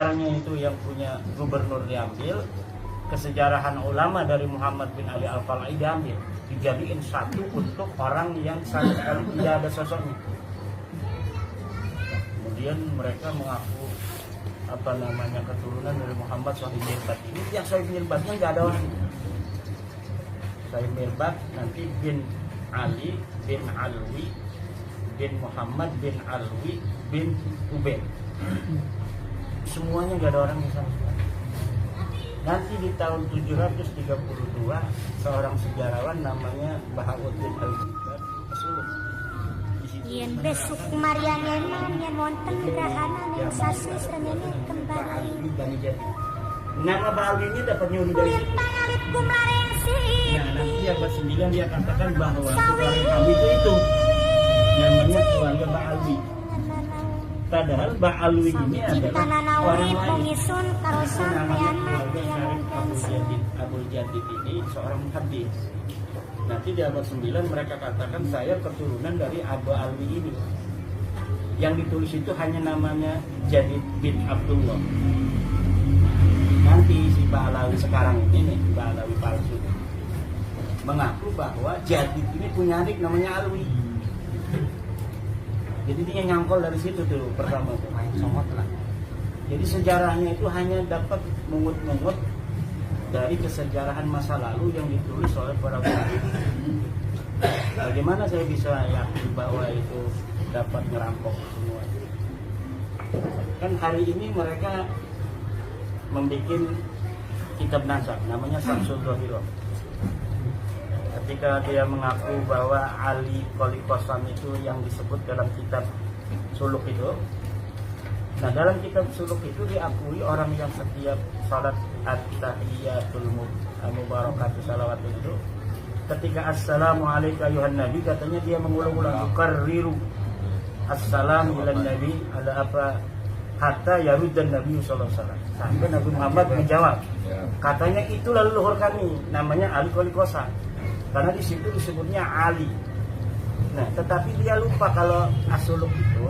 Itu yang punya gubernur diambil, kesejarahan ulama dari Muhammad bin Ali Al-Fala'i diambil, dijadiin satu untuk orang yang sama sekali tidak ada sosoknya. Kemudian mereka mengaku keturunan dari Muhammad Sahib Mirbat. Ini yang Sahib Mirbatnya nggak ada orang. Sahib Mirbat nanti bin Ali bin Alwi bin Muhammad bin Alwi bin Ubaid. Semuanya nggak ada orang yang sama sekali. Nanti di tahun 732 seorang sejarawan namanya Bahauddin Al-Jibbar kesuluk. Yen besok kumarian yang wonten gerhana yang sasi srengenge kembali. Nama Ba'alwi ini dapat nyuri dari situ. Nah, nanti abad 9 dia katakan bahwa keluarga kami itu namanya keluarga Ba'alwi. Padahal Ba'alwi ini adalah orang lain. Namanya keluarga Abul Jadid ini seorang muhaddits. Nanti di abad 9 mereka katakan saya keturunan dari Abu Alwi ini. Yang ditulis itu hanya namanya Jadid bin Abdullah. Nanti si Ba'alawi sekarang ini, Ba'alawi palsu, mengaku bahwa Jadid ini punya adik namanya Alwi. Jadi dia nyangkol dari situ dulu pertama tuh, main somot lah. Jadi sejarahnya itu hanya dapat mengut-mengut dari kesejarahan masa lalu yang ditulis oleh para ulama. Bagaimana saya bisa yakin bahwa itu dapat merampok semua? Kan hari ini mereka membuat kitab nasab namanya Samsul Dhahirah. Ketika dia mengaku bahwa Ali Qoli Qasam itu yang disebut dalam kitab suluk itu. Nah, dalam kitab suluk itu diakui orang yang setiap salat at-tahiyatul mubarakatuh salawatu itu ketika assalamu alayka ayuhan nabi katanya dia mengulang-ulang yukarriru assalamu ilan nabi ada apa hatta yaruddan nabi sallallahu alaihi wasallam sampai Nabi Muhammad menjawab katanya itu leluhur kami namanya Ali Qoli Qasam karena di situ disebutnya Ali. Nah, tetapi dia lupa kalau asuluk itu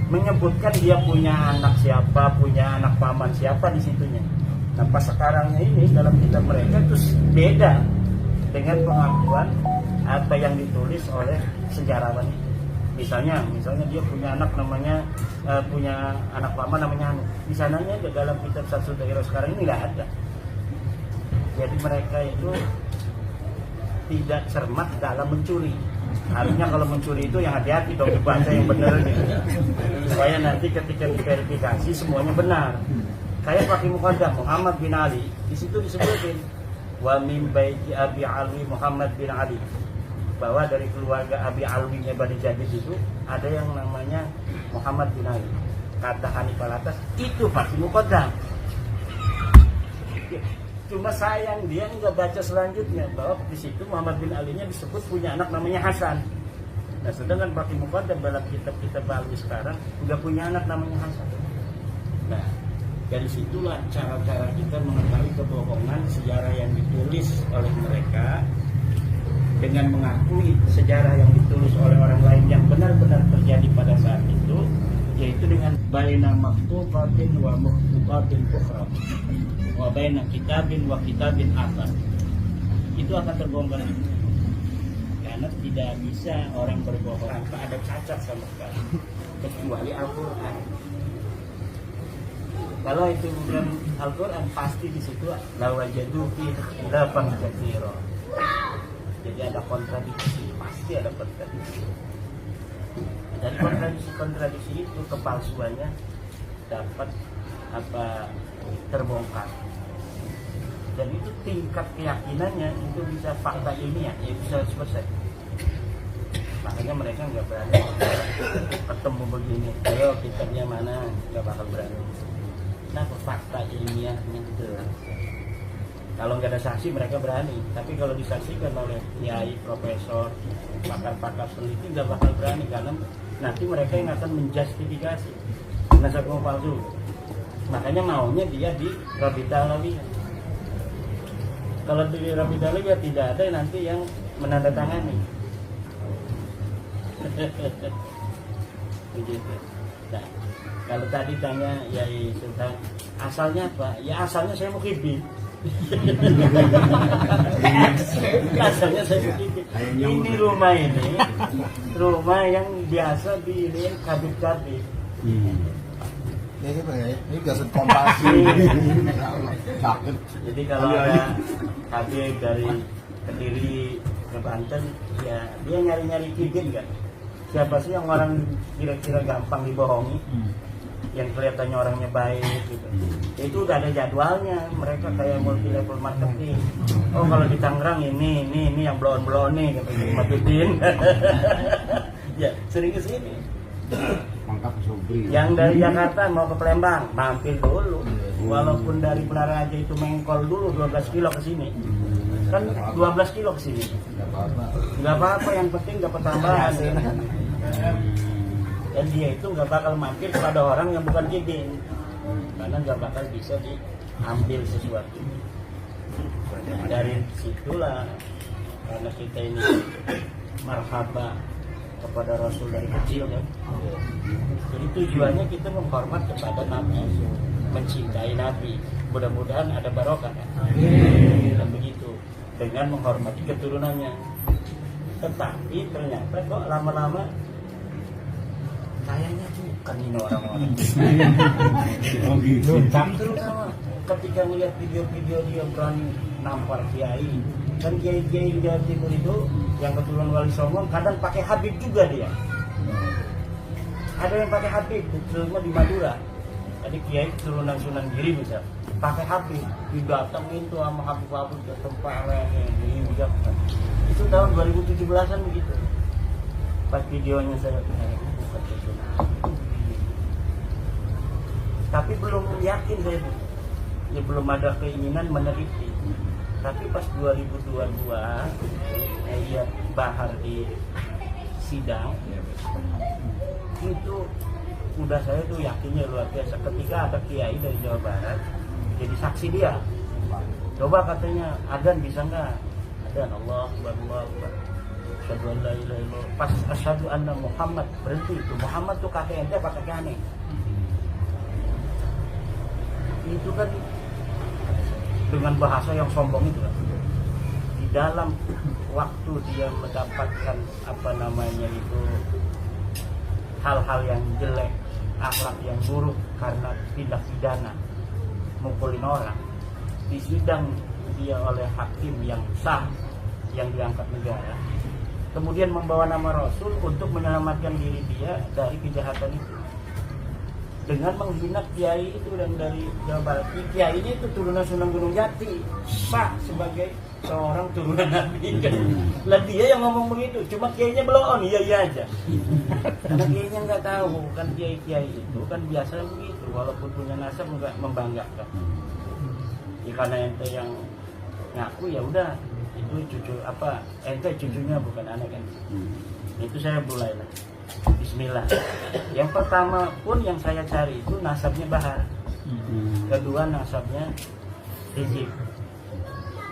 menyebutkan dia punya anak siapa, punya anak paman siapa di situnya. Nah, pas sekarangnya ini dalam kitab mereka itu beda dengan pengakuan apa yang ditulis oleh sejarawan itu. Misalnya dia punya anak namanya punya anak paman namanya Anu. Di sananya dalam kitab Samsul Dhahirah sekarang ini nggak ada. Jadi mereka itu tidak cermat dalam mencuri. Harusnya kalau mencuri itu yang hati-hati dong dibaca yang benar gitu. Supaya nanti ketika diverifikasi semuanya benar. Kayak pakai muqaddam Muhammad bin Ali, di situ disebutin wa min baiti Abi Alwi Muhammad bin Ali. Bahwa dari keluarga Abi Alwi-nya Bani Jadid itu ada yang namanya Muhammad bin Ali. Kata Hanif Alatas itu pakai muqaddam. Cuma sayang dia nggak baca selanjutnya bahwa di situ Muhammad bin Ali-nya disebut punya anak namanya Hasan. Nah, sedangkan Baqi Muqaddam dalam kitab-kitab Ba'alwi sekarang udah punya anak namanya Hasan. Nah, dari situlah cara-cara kita mengetahui kebohongan sejarah yang ditulis oleh mereka dengan mengakui sejarah yang ditulis oleh orang lain yang benar-benar terjadi pada saat itu, yaitu dengan baina maktubatin wa mukhtubatin ukhra wa baina kitabin wa kitabin akhar. Itu akan terbongkar karena tidak bisa orang berbohong tanpa ada cacat sama sekali kecuali Al-Quran. Kalau itu bukan Al-Quran pasti di situ lawajadu fi ikhtilafan katsira. Jadi ada kontradiksi, pasti ada kontradiksi. Dan kontradiksi itu kepalsuannya dapat terbongkar. Dan itu tingkat keyakinannya itu bisa fakta ilmiah, ya bisa 100%. Makanya mereka nggak berani ketemu begini. Ayo kitabnya mana? Nggak bakal berani. Nah, fakta ilmiahnya jelas. Kalau nggak ada saksi mereka berani. Tapi kalau disaksikan oleh kiai, profesor, pakar-pakar peneliti nggak bakal berani karena nanti mereka yang akan menjustifikasi nasab palsu. Makanya maunya dia di Rabita Alawiyah. Kalau di Rabita Alawiyah tidak ada nanti yang menandatangani. Begitu. Nah, kalau tadi tanya ya Sultan asalnya apa? Ya asalnya saya Muhyiddin. Asalnya saya Muhyiddin. Ini rumah yang biasa diilihin kabit-kabit. Ini gasut kompasi. Jadi kalau ada kabit dari Kediri ke Banten, ya dia nyari-nyari kibin kan. Siapa sih yang orang kira-kira gampang dibohongi, yang kelihatannya orangnya baik gitu. Itu udah ada jadwalnya, mereka kayak multi level marketing. Oh kalau di Tangerang ini yang blon nih gitu, Matutin. Ya sering kesini. Mangkap Sobri. Yang dari Jakarta mau ke Palembang, mampir dulu. Walaupun dari Pelaraja itu mengkol dulu 12 kilo ke sini. Kan 12 kilo ke sini. Enggak apa-apa, yang penting dapat tambahan. Dan dia itu nggak bakal mampir kepada orang yang bukan kibin, karena nggak bakal bisa diambil sesuatu. Dari situlah, karena kita ini marhaba kepada Rasul dari kecil kan. Jadi tujuannya kita menghormat kepada Nabi, mencintai Nabi. Mudah-mudahan ada barokah kan. Dan begitu dengan menghormati keturunannya. Tetapi ternyata kok lama-lama kayaknya bukan ini orang-orang. Terutama ketika melihat video-video dia berani nampar kiai. Kan kiai-kiai di Jawa Timur itu yang keturunan Wali Songo kadang pakai Habib juga dia. Ada yang pakai Habib, terutama di Madura. Tadi kiai keturunan Sunan Giri bisa pakai Habib, didatengin tuh sama Habib ke tempat ini juga. Itu tahun 2017an begitu. Pas videonya saya bukan Sunan. Tapi belum yakin saya. Ya belum ada keinginan meneliti. Tapi pas 2022 saya lihat Bahar di sidang itu udah saya tuh yakinnya luar biasa ketika ada kiai dari Jawa Barat jadi saksi dia. Coba katanya adzan bisa nggak? Adzan Allah Akbar. Asyhadu an la ilaha illallah. Pas asyhadu anna Muhammad berhenti itu. Muhammad tuh kakek ente apa kakek aneh? Itu kan dengan bahasa yang sombong itu kan. Di dalam waktu dia mendapatkan apa namanya itu hal-hal yang jelek, akhlak yang buruk karena tindak pidana mukulin orang, disidang dia oleh hakim yang sah yang diangkat negara, kemudian membawa nama Rasul untuk menyelamatkan diri dia dari kejahatan itu dengan menghina kiai itu. Dan dari Jawa Barat, kiai ini itu turunan Sunan Gunung Jati, sah sebagai seorang turunan Nabi kan. Lah dia yang ngomong begitu, cuma kiainya belum iya aja. Karena kiainya nggak tahu kan, kiai itu kan biasa begitu, walaupun punya nasab nggak membanggakan. Ya, karena ente yang ngaku ya udah itu cucu apa, ente cucunya bukan anak kan. Itu saya mulai lah. Bismillah. Yang pertama pun yang saya cari itu nasabnya Bahar. Kedua nasabnya Rizik.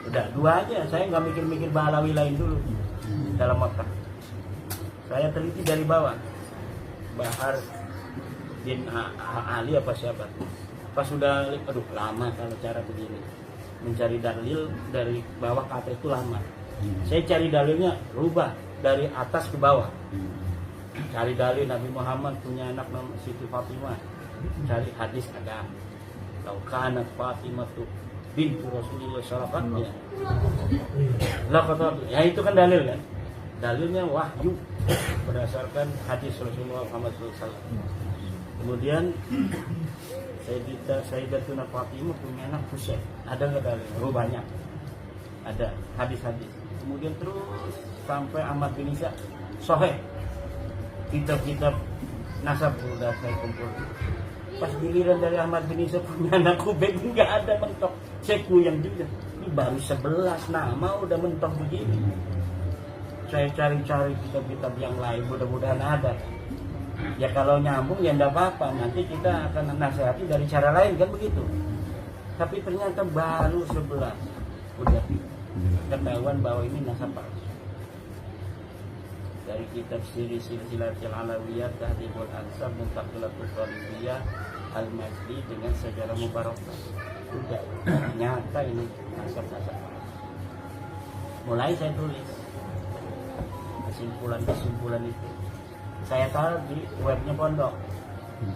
Udah dua aja, saya nggak mikir-mikir Balawi lain dulu dalam otak. Saya teliti dari bawah. Bahar bin Ali apa siapa? Pas sudah, aduh lama kalau cara begini. Mencari dalil dari bawah ke atas itu lama. Saya cari dalilnya rubah dari atas ke bawah. Cari dalil Nabi Muhammad punya anak namanya Siti Fatimah. Cari hadis ada. Laukanat Fatimah tuh bintu Rasulullah SAW. Lah kata, ya itu kan dalil kan. Dalilnya wahyu berdasarkan hadis Rasulullah Muhammad SAW. Kemudian Sayyidatuna Fatimah punya anak Husain. Ada nggak dalil? Oh banyak. Ada hadis-hadis. Kemudian terus sampai Ahmad bin Isa Soheh. Kitab-kitab nasab sudah saya kumpul. Pas giliran dari Ahmad bin Isa punya anak Ubed nggak ada, mentok. Saya kuyang juga. Ini baru 11 nama udah mentok begini. Saya cari-cari kitab-kitab yang lain, mudah-mudahan ada. Ya kalau nyambung ya enggak apa-apa, nanti kita akan nasihati dari cara lain kan begitu. Tapi ternyata baru 11 udah ketahuan bahwa ini nasab palsu. dari kitab Siri Silsilatul Alawiyah, Tahdhibul Ansab, Muntaqilatul Talibiyah, Al-Majdi dengan sejarah mubarakah. Sudah nyata ini nasab-nasab. Mulai saya tulis kesimpulan itu. Saya taruh di webnya pondok.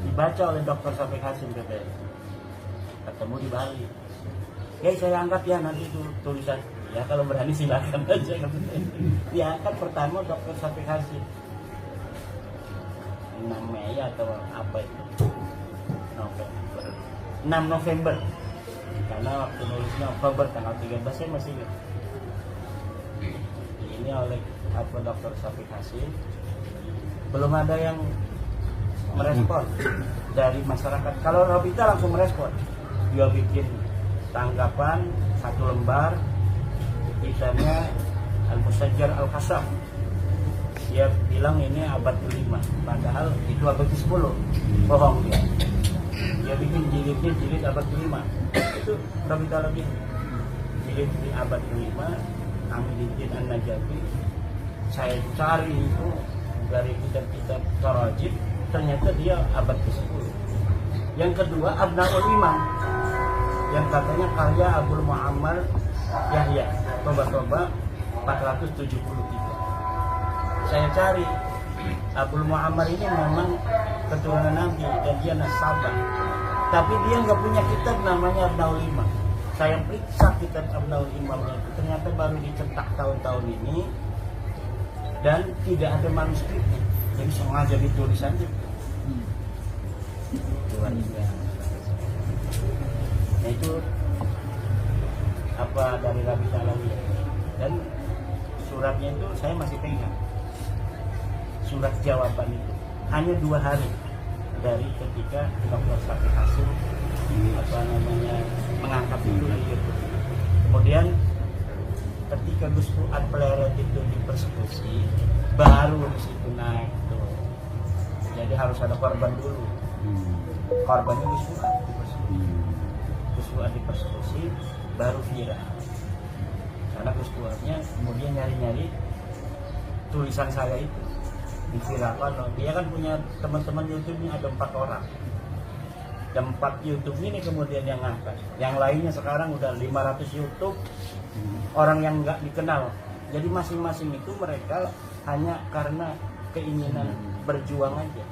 Dibaca oleh Dr. Syafiq Hasim PPS. Ketemu di Bali. Ya saya anggap ya nanti itu tulisan. Ya kalau berani silakan aja. Ya kan pertama Dr. Syafiq Hasim 6 Mei atau apa itu 6 November karena waktu nulisnya Oktober tanggal 13 saya masih ingat. Ini oleh Dr. Syafiq Hasim. Belum ada yang merespon dari masyarakat. Kalau Robita langsung merespon, dia bikin tanggapan 1 lembar, kitabnya Al-Musajjar Al-Qasam. Dia bilang ini abad ke-5, padahal itu abad ke-10. Bohong dia. Dia bikin jilid abad ke-5. Itu Robita lagi. Jilid di abad ke-5, Amiruddin An-Najafi. Saya cari itu dari kitab-kitab Tarajim, ternyata dia abad ke-10. Yang kedua Abnaul Imam, yang katanya karya Abdul Muammar Yahya, Toba 473. Saya cari Abdul Muammar ini memang keturunan Nabi dan dia nasabah, tapi dia nggak punya kitab namanya Abnaul Imam. Saya periksa kitab Abnaul Imam itu, ternyata baru dicetak tahun-tahun ini dan tidak ada manuskripnya, jadi sengaja ditulis aja. Nah itu apa dari Rabi Talawi, dan suratnya itu saya masih pegang. Surat jawaban itu hanya 2 hari dari ketika Dr. Syafiq Hasim mengangkat itu di YouTube. Kemudian ketika Gus Fuad Pleret itu dipersekusi, baru di situ naik tuh. Jadi harus ada korban dulu. Korbannya Gus Fuad dipersekusi. Gus Fuad dipersekusi baru viral. Karena Gus Fuadnya kemudian nyari-nyari tulisan saya itu diviralkan. Dia kan punya teman-teman YouTube-nya ada 4 orang. Dan 4 YouTube ini kemudian yang ngangkat. Yang lainnya sekarang udah 500 YouTube orang yang nggak dikenal. Jadi masing-masing itu mereka hanya karena keinginan berjuang aja.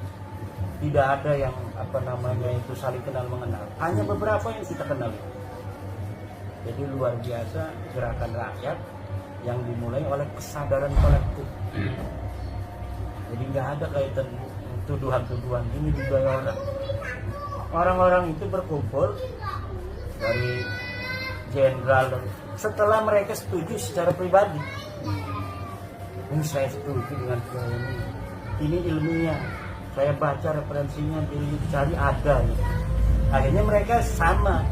Tidak ada yang itu saling kenal mengenal. Hanya beberapa yang kita kenal. Jadi luar biasa gerakan rakyat yang dimulai oleh kesadaran kolektif. Jadi nggak ada kaitan tuduhan-tuduhan ini juga orang. Orang-orang itu berkumpul dari jenderal setelah mereka setuju secara pribadi. Ini saya setuju dengan ini ilmiah. Saya baca referensinya, cari ada. Akhirnya mereka sama.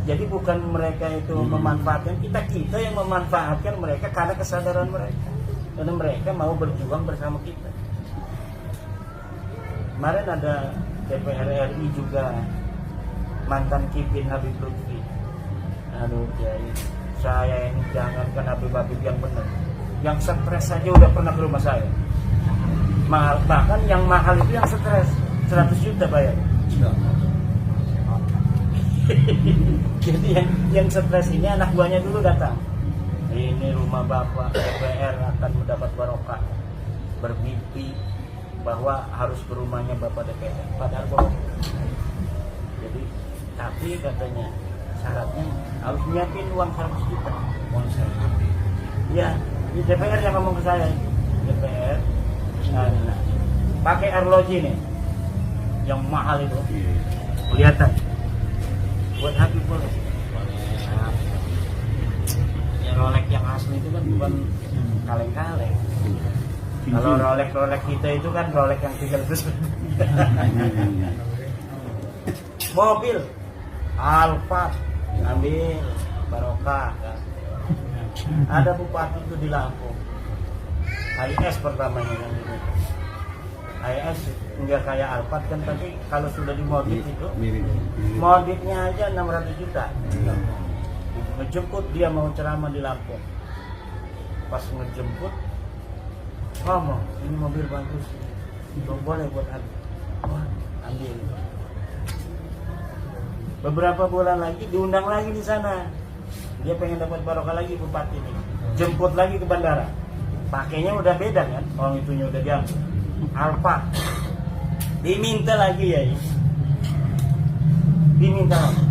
Jadi bukan mereka itu memanfaatkan kita yang memanfaatkan mereka karena kesadaran mereka. Karena mereka mau berjuang bersama kita. Kemarin ada DPR RI juga mantan Kipin Habib Lutfi. Aduh Kiai, saya ini jangankan Habib yang benar, yang stres saja udah pernah ke rumah saya. Bahkan yang mahal itu yang stres 100 juta bayar. Jadi yang stres ini anak buahnya dulu datang. Ini rumah bapak, DPR akan mendapat barokah. Bermimpi bahwa harus ke rumahnya bapak DPR. Padahal bohong. Jadi tapi katanya syaratnya harus nyiapin uang 100 juta. Ya, di DPR yang ngomong ke saya. DPR pakai arloji nih yang mahal itu, kelihatan buat Habib boleh. Ya Rolex yang asli itu kan bukan kaleng-kaleng. Kalau Rolex kita itu kan Rolex yang 300. Mobil Alphard ambil barokah kan. Ada bupati itu di Lampung, IS pertamanya yang itu. IS enggak kayak Alphard kan, tapi kalau sudah dimodif itu modifnya aja 600 juta. Ngejemput dia mau ceramah di Lampung. Pas ngejemput ngomong, ini mobil bagus, boleh buat Abi. Wah, ambil. Beberapa bulan lagi diundang lagi di sana. Dia pengen dapat barokah lagi bupati ini. Jemput lagi ke bandara. Pakainya udah beda kan, orang itunya udah diambil. Alfa. Diminta lagi ya. Diminta lagi.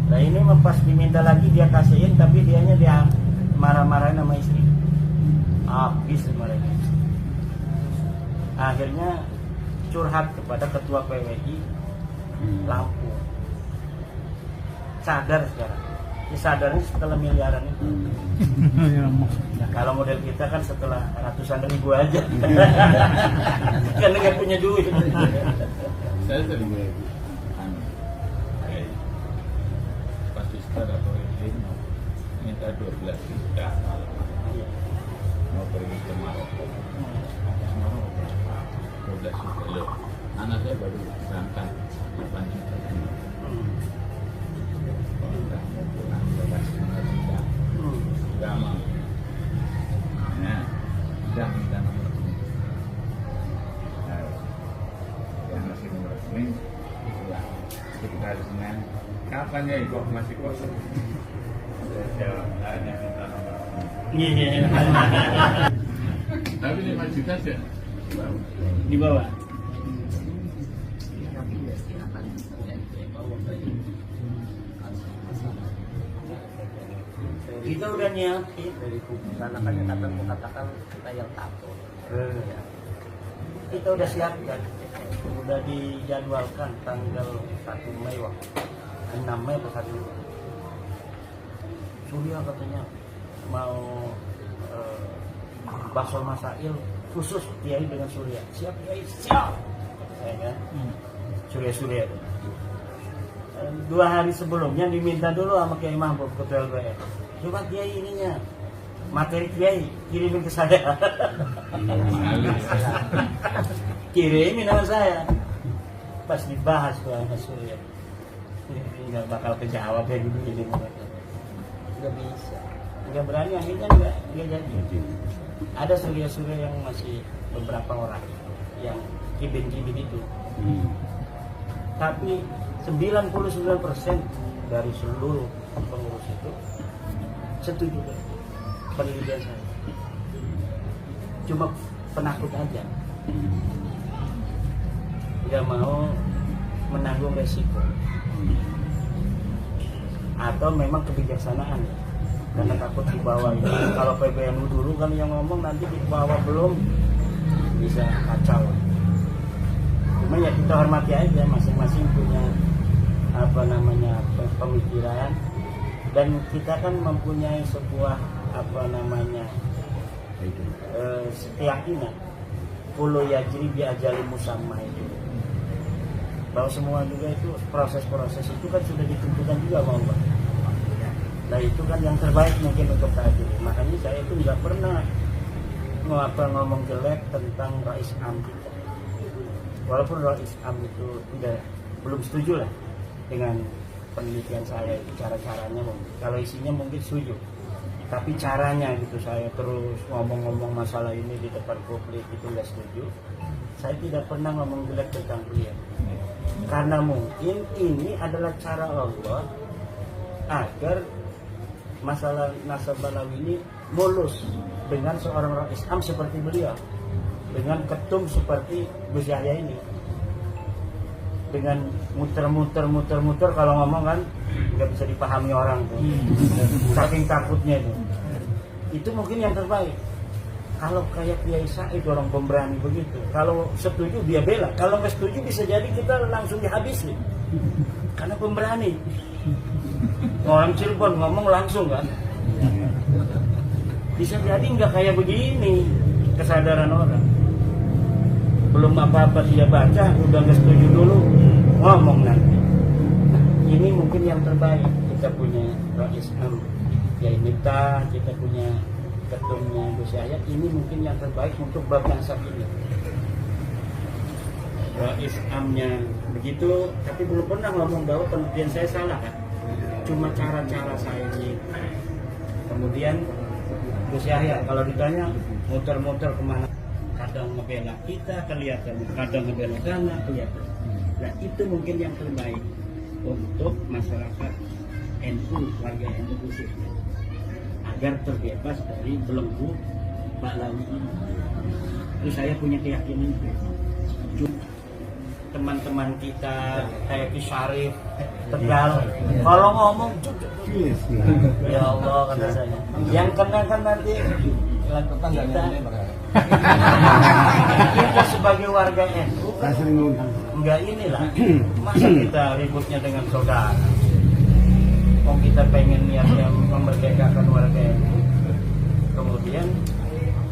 Nah ini pas diminta lagi dia kasihin, tapi dianya dia marah-marahin sama istri. Habis mereka. Akhirnya curhat kepada ketua PWI Lampung. Sadar sekarang. Ya sadarnya setelah miliaran itu. Nah, kalau model kita kan setelah ratusan ribu aja. Karena nggak punya duit. Saya sering pasista atau ini minta 12 juta mau pergi ke Maroko. 12 juta loh. Anak saya baru berangkat 8 juta. Gak mau. Nah, udah minta nomor rekening. Yang masih nomor rekening, pulang. Sekitar Senin. Kapan ya kok masih kosong? Saya hanya minta nomor rekening. Iya. Tapi 5 juta sih. Di bawah. Kita udah nyiapin dari kubu sana kan katakan kita yang takut. Kita udah siapkan, udah dijadwalkan tanggal 1 Mei waktu 6 Mei atau 1 Mei. Surya katanya mau bakso masail khusus Kiai dengan Surya. Siap Kiai, siap. Saya kan, Surya. 2 hari sebelumnya diminta dulu sama Kiai Mahbub ketua LBR. Coba Kiai ininya materi Kiai kirimin ke saya. Kirimin sama saya. Pas dibahas tuh sama Surya, nggak bakal kejawab kayak gitu jadi nggak bisa, nggak berani, akhirnya nggak jadi. Ada Surya yang masih beberapa orang yang kibin itu, tapi 99% dari seluruh pengurus itu setuju penelitian saya. Cuma penakut aja, nggak mau menanggung resiko, atau memang kebijaksanaan ya, karena takut dibawa ini. Kalau PBNU dulu kan yang ngomong, nanti dibawa belum bisa kacau. Cuma ya kita hormati aja, masing-masing punya pemikiran, dan kita kan mempunyai sebuah keyakinan kulo yajri bi ajali musamma itu, bahwa semua juga itu proses-proses itu kan sudah ditentukan juga sama Allah. Nah itu kan yang terbaik mungkin untuk saat ini. Makanya saya itu nggak pernah ngomong jelek tentang Rais Am kita, walaupun Rais Am itu belum setuju lah dengan penelitian saya, cara-caranya. Kalau isinya mungkin setuju, tapi caranya gitu, saya terus ngomong-ngomong masalah ini di depan publik itu nggak setuju. Saya tidak pernah ngomong jelek tentang beliau, karena mungkin ini adalah cara Allah agar masalah Nasabalawi ini mulus dengan seorang Rais Am seperti beliau, dengan ketum seperti Gus Yahya ini. Dengan muter-muter kalau ngomong kan nggak bisa dipahami orang tuh, saking takutnya itu mungkin yang terbaik. Kalau kayak Kiai Said orang pemberani begitu, kalau setuju dia bela, kalau nggak setuju bisa jadi kita langsung dihabisi karena pemberani. Orang Cirebon ngomong langsung kan, bisa jadi nggak kayak begini kesadaran orang. Belum apa-apa dia baca, udah nggak setuju dulu, ngomong nanti. Ini mungkin yang terbaik. Kita punya Rais Am Kiai Miftah, kita punya ketumnya Gus Yahya. Ini mungkin yang terbaik untuk berbangsa ini. Rais Amnya begitu, tapi belum pernah ngomong bahwa penelitian saya salah kan. Cuma cara-cara saya ini. Kemudian Gus Yahya, kalau ditanya muter-muter kemana, kadang ngebela kita kelihatan, kadang ngebela sana kelihatan. Nah itu mungkin yang terbaik untuk masyarakat NU, warga NU khususnya, agar terbebas dari belenggu Pahlawi ini. Itu saya punya keyakinan itu. Teman-teman kita kayak Ki Syarif Tegal, kalau ngomong ya Allah kata saya, yang kena kan nanti kita. Kita sebagai warga NU enggak inilah, masa kita ributnya dengan saudara. Mau kita pengen niatnya memerdekakan warga NU, kemudian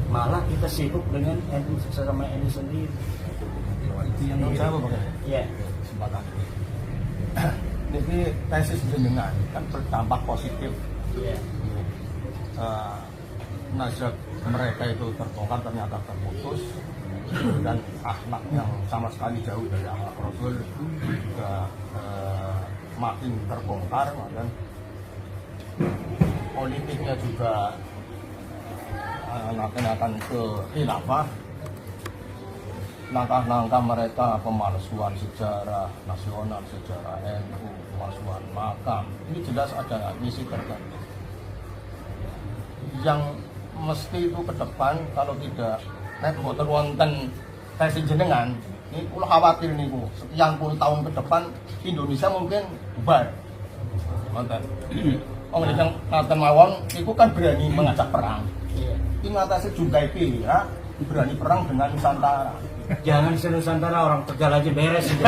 malah kita sibuk dengan NU sesama NU sendiri. Yang menurut saya apa Ya. kesempatan ini tesis jenengan kan berdampak positif. Ya. Nazar mereka itu terbongkar ternyata terputus, dan akhlak yang sama sekali jauh dari akhlak Rasul juga makin terbongkar, dan politiknya juga akan ke khilafah. Langkah-langkah mereka pemalsuan sejarah nasional, sejarah NU, pemalsuan makam, ini jelas ada misi tertentu yang mesti itu ke depan. Kalau tidak nek boten wonten tesis jenengan, ini kula khawatir niku sekian puluh tahun ke depan Indonesia mungkin bubar. Wonten. Wong nek ngaten mawon iku kan berani mengajak perang. Iki ngatasi jumlah ya, berani perang dengan Nusantara. Jangan se-Nusantara, orang Tegal aja beres itu.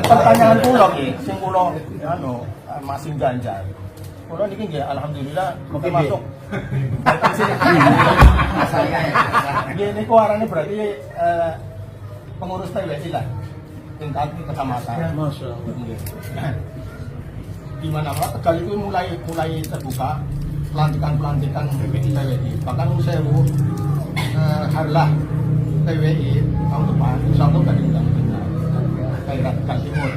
Pertanyaan kula sing kula masih ganjal. Kula niki nggih alhamdulillah mungkin masuk. Nggih niku arane berarti pengurus PWI lah. Tingkat kecamatan. Masyaallah. Di mana-mana Tegal itu mulai terbuka pelantikan PWI. Bahkan sewu harlah PWI tahun depan satu dari undang-undang daerah Tegal Timur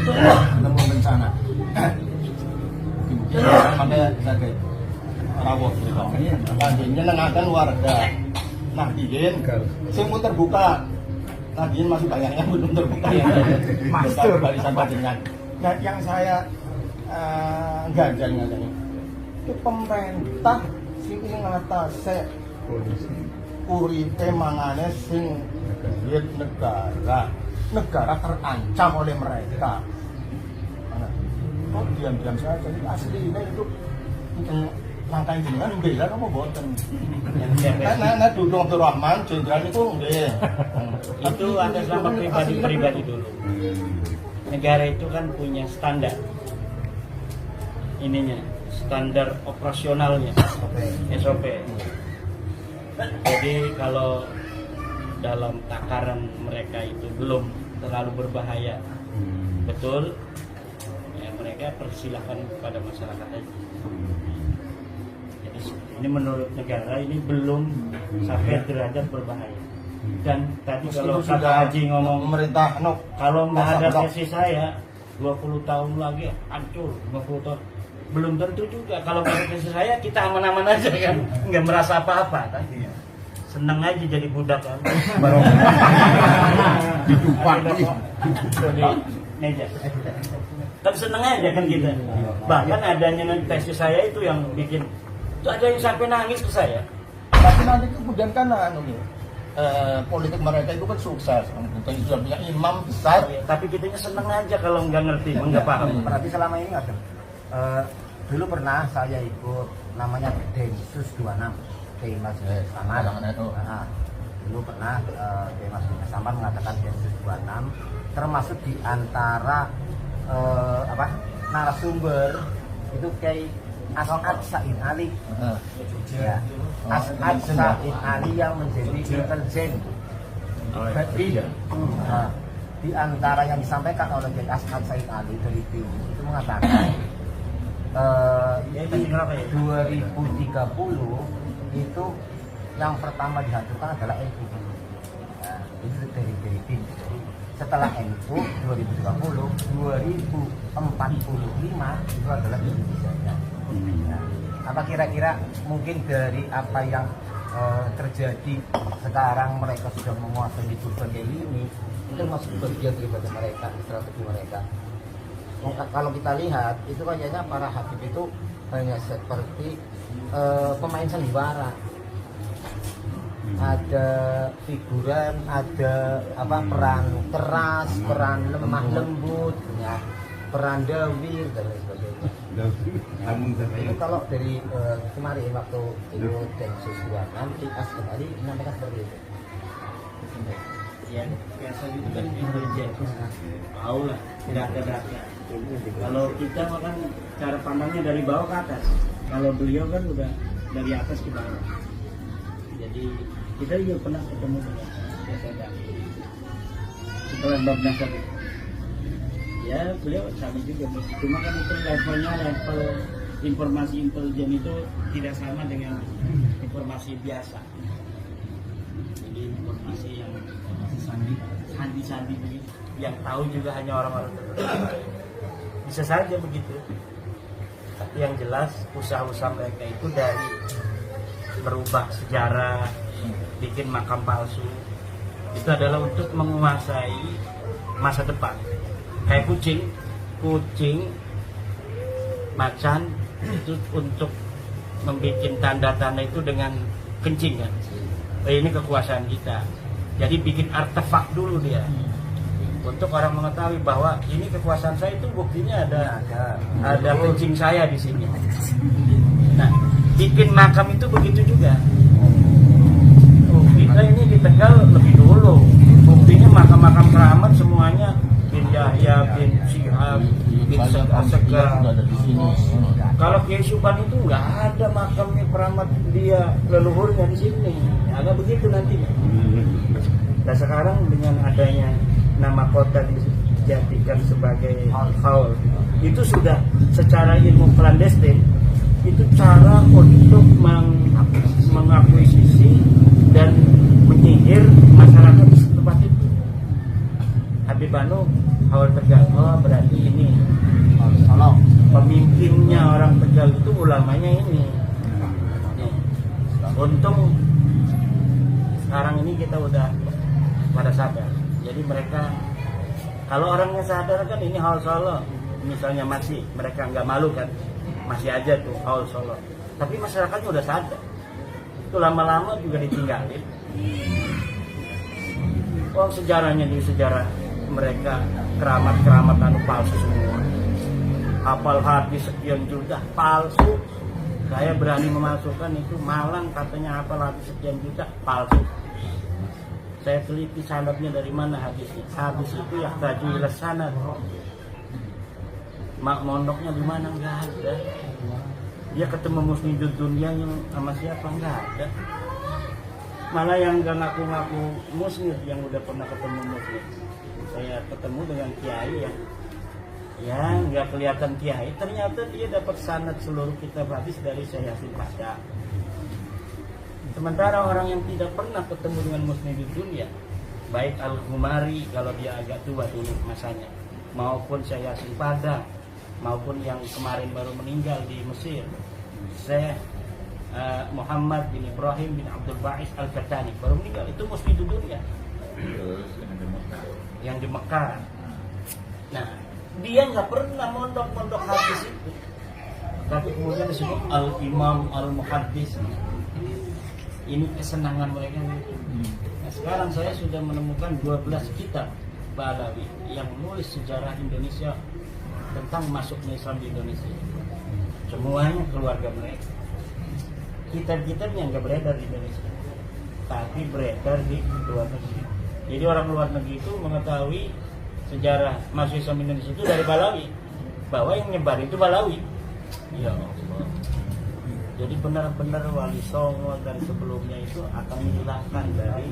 ketemu bencana. Makanya saya rawuh gitu. Lanjutnya nengakan warga Nahdien sing terbuka. Nahdien masih banyak yang belum terbuka ya. Master barisan panjenengan. Nah, yang saya ganjal ngatanya itu pemerintah sing ngatasé uripe mangane sing negara terancam oleh mereka. Kok diam-diam saja ini asli ini itu langkah jenengan bela kamu boten. Nah Dudung Abdul Rahman jenderal itu nggih. Itu ada sama pribadi dulu. Negara itu kan punya standar ininya, standar operasionalnya, SOP. Jadi kalau dalam takaran mereka itu belum terlalu berbahaya, betul, ya mereka persilahkan kepada masyarakat aja. Jadi ini menurut negara ini belum sampai derajat berbahaya. Dan tadi kalau kata Haji ngomong pemerintah kalau nggak ada tesis saya 20 tahun lagi hancur, 50 tahun belum tentu juga. Kalau nggak ada tesis saya kita aman-aman aja kan, nggak merasa apa-apa kan, seneng aja jadi budak kan, baru Didupak di meja kan seneng aja kan kita. Bahkan adanya tesis saya itu yang bikin itu ada yang sampai nangis ke saya. Tapi nanti kemudian kan politik mereka itu kan sukses, kita sudah punya imam besar. Tapi kitanya seneng aja kalau nggak ngerti, nggak paham. Berarti selama ini nggak dulu pernah saya ikut namanya Densus 26 Demas Samar. Dulu pernah Demas Samar mengatakan Densus 26 termasuk di antara narasumber itu kayak As'ad Said Ali. Ya. As'ad Said Ali yang menjadi intelijen. Di antara yang disampaikan oleh As'ad Said Ali dari BIN itu mengatakan 2030 itu yang pertama dihancurkan adalah NU. Nah, itu dari BIN. Setelah NU 2030, 2045 itu adalah Indonesia. Nah, Apa kira-kira mungkin dari apa yang terjadi sekarang mereka sudah menguasai berbagai lini, itu masuk bagian daripada mereka, strategi mereka. Kalau kita lihat itu kayaknya para Habib itu hanya seperti pemain sandiwara. Ada figuran, ada peran keras, peran lemah lembut, ya, peran dawir dan lain sebagainya. Itu kalau dari kemarin waktu itu Densus 26 Ikas kembali menyampaikan seperti itu. Ya biasa gitu kan intelijen, tahu lah, tidak ada data. Kalau kita makan cara pandangnya dari bawah ke atas, kalau beliau kan udah dari atas ke bawah. Jadi kita juga pernah ketemu dengan Presiden setelah bab nasab itu. Ya beliau sama juga, cuma kan itu level informasi intelijen itu tidak sama dengan informasi biasa. Jadi informasi yang sandi begitu, yang tahu juga hanya orang-orang tertentu. Bisa saja begitu. Tapi yang jelas usaha-usaha mereka itu dari merubah sejarah, bikin makam palsu, itu adalah untuk menguasai masa depan. Kayak kucing, macan itu untuk membuat tanda-tanda itu dengan kencing kan. Ini kekuasaan kita. Jadi bikin artefak dulu dia. Untuk orang mengetahui bahwa ini kekuasaan saya, itu buktinya ada kencing saya di sini. Nah, bikin makam itu begitu juga. Kita ini di Tegal lebih dulu. Buktinya makam-makam keramat semuanya bin Yahya, bin Syihab, bin Asegaf. Kalau Kiai Subhan itu nggak ada makamnya keramat dia leluhurnya di sini. Agak begitu nantinya. Nah sekarang dengan adanya nama kota dijadikan sebagai haul, itu sudah secara ilmu clandestin, itu cara untuk mengakuisisi dan menyihir masyarakat di tempat itu. Habib Banu haul Tegal, berarti ini pemimpinnya orang Tegal itu ulamanya ini. Untung sekarang ini kita udah pada sadar. Jadi mereka, kalau orangnya sadar kan ini haul Solo, misalnya masih mereka nggak malu kan, masih aja tuh haul Solo. Tapi masyarakatnya udah sadar, itu lama-lama juga ditinggalin. Sejarahnya di sejarah mereka keramat-keramat anu palsu semua. Hafal hadis sekian juta palsu. Saya berani memasukkan itu Malang katanya hafal hadis sekian juta palsu. Saya teliti sanadnya dari mana hadisnya. Hadis itu yang taju ila sanad. Mak mondoknya di mana nggak ada. Dia ketemu musnidud dunia yang sama siapa nggak ada. Malah yang nggak ngaku-ngaku musnid yang udah pernah ketemu musnid. Saya ketemu dengan kiai yang nggak kelihatan kiai, ternyata dia dapat sanad seluruh kitab hadis dari Syekh Yasin Pasha. Sementara orang yang tidak pernah ketemu dengan musnidud dunia, baik Al-Ghumari kalau dia agak tua dulu masanya, maupun Syekh Yasin Pasha, maupun yang kemarin baru meninggal di Mesir, Syekh Muhammad bin Ibrahim bin Abdul Ba'is Al-Fatani baru meninggal, itu musnidud dunia. Yang di Mekah. Nah, dia nggak pernah mondok hadis itu, tapi kemudian disebut Al-Imam Al-Muhaddis. Ini kesenangan mereka itu. Nah, sekarang saya sudah menemukan 12 kitab Balawi yang menulis sejarah Indonesia tentang masuknya Islam di Indonesia. Semuanya keluarga mereka. Kitab-kitabnya nggak beredar di Indonesia, tapi beredar di luar negeri. Jadi orang luar negeri itu mengetahui sejarah masuk Islam Indonesia itu dari Balawi, bahwa yang nyebar itu Balawi. Ya Allah. Jadi benar-benar Wali Songo dari sebelumnya itu akan menghilangkan dari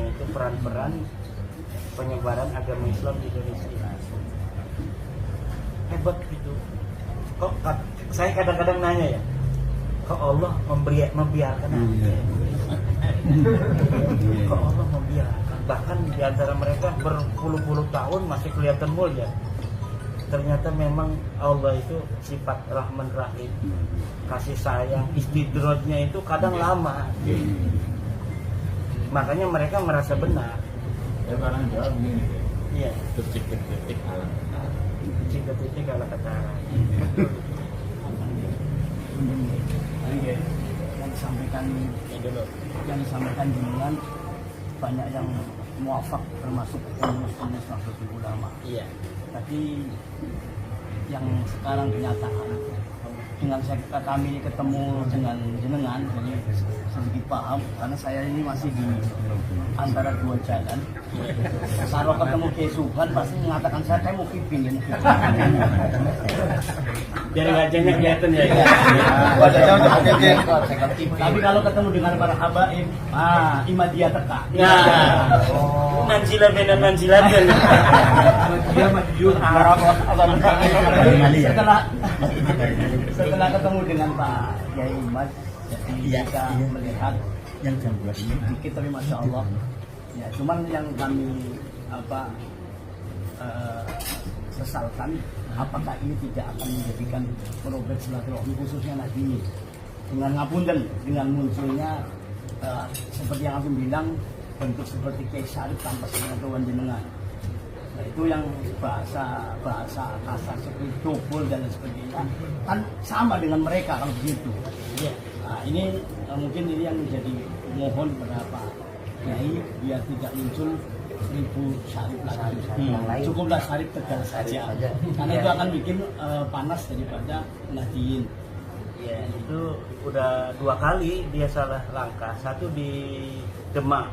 itu peran-peran penyebaran agama Islam di Indonesia. Hebat gitu. Kok saya kadang-kadang nanya ya, kok Allah membiarkan kok Allah membiarkan, bahkan di antara mereka berpuluh-puluh tahun masih kelihatan mulia. ternyata memang Allah itu sifat Rahman Rahim, kasih sayang, istidrojnya itu kadang lama. Makanya mereka merasa benar. Ya barang jawab begini. Iya, Detik-detik ala kata. titik ala ketara. Yang disampaikan jenengan banyak yang muafak termasuk penulis Nahdlatul Ulama. Iya. Tapi yang sekarang kenyataan dengan kami ketemu dengan jenengan, jadi sedikit paham karena saya ini masih di antara dua jalan. Kalau ketemu Kiai Subhan pasti mengatakan saya mau kipin ini. Dari wajahnya kelihatan ya. Wajahnya udah oke. Tapi kalau ketemu dengan para habaib, Imadiyah teka. Nah, manjilah benar manjilah kan. Dia maju. Setelah ketemu dengan Pak Kiai Imad, jadi kita melihat yang jam 2 ini dikit tapi masya Allah. Ya, cuman yang kami sesalkan, apakah ini tidak akan menjadikan progres silaturahmi khususnya nanti ini dengan ngapunten dengan munculnya seperti yang aku bilang bentuk seperti Kiai Syarif tanpa sepengetahuan jenengan. Nah, itu yang bahasa kasar seperti dobol dan sebagainya kan sama dengan mereka kalau begitu. Iya. Nah, ini mungkin ini yang menjadi mohon kepada Pak Kiai biar tidak muncul 1000 Syarif lagi. Cukuplah Syarif Tegal saja. Karena itu akan bikin panas daripada Nahdien. Ya, itu udah 2 kali dia salah langkah. Satu di Demak.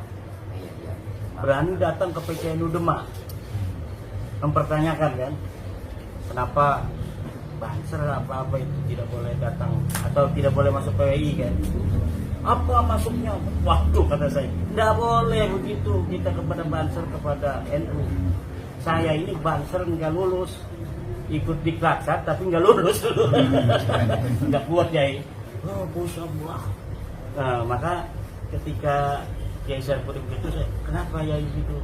Berani datang ke PCNU Demak. Mempertanyakan kan, kenapa Banser apa-apa itu tidak boleh datang atau tidak boleh masuk PWI kan? Apa masuknya? Waduh, kata saya, tidak boleh begitu kita kepada Banser, kepada NU. Saya ini Banser nggak lulus, ikut di Klatsat tapi nggak lulus, nggak kuat ya. Oh, pusat buah. Nah, maka ketika Kiai Saripudin begitu, saya, kenapa ya itu?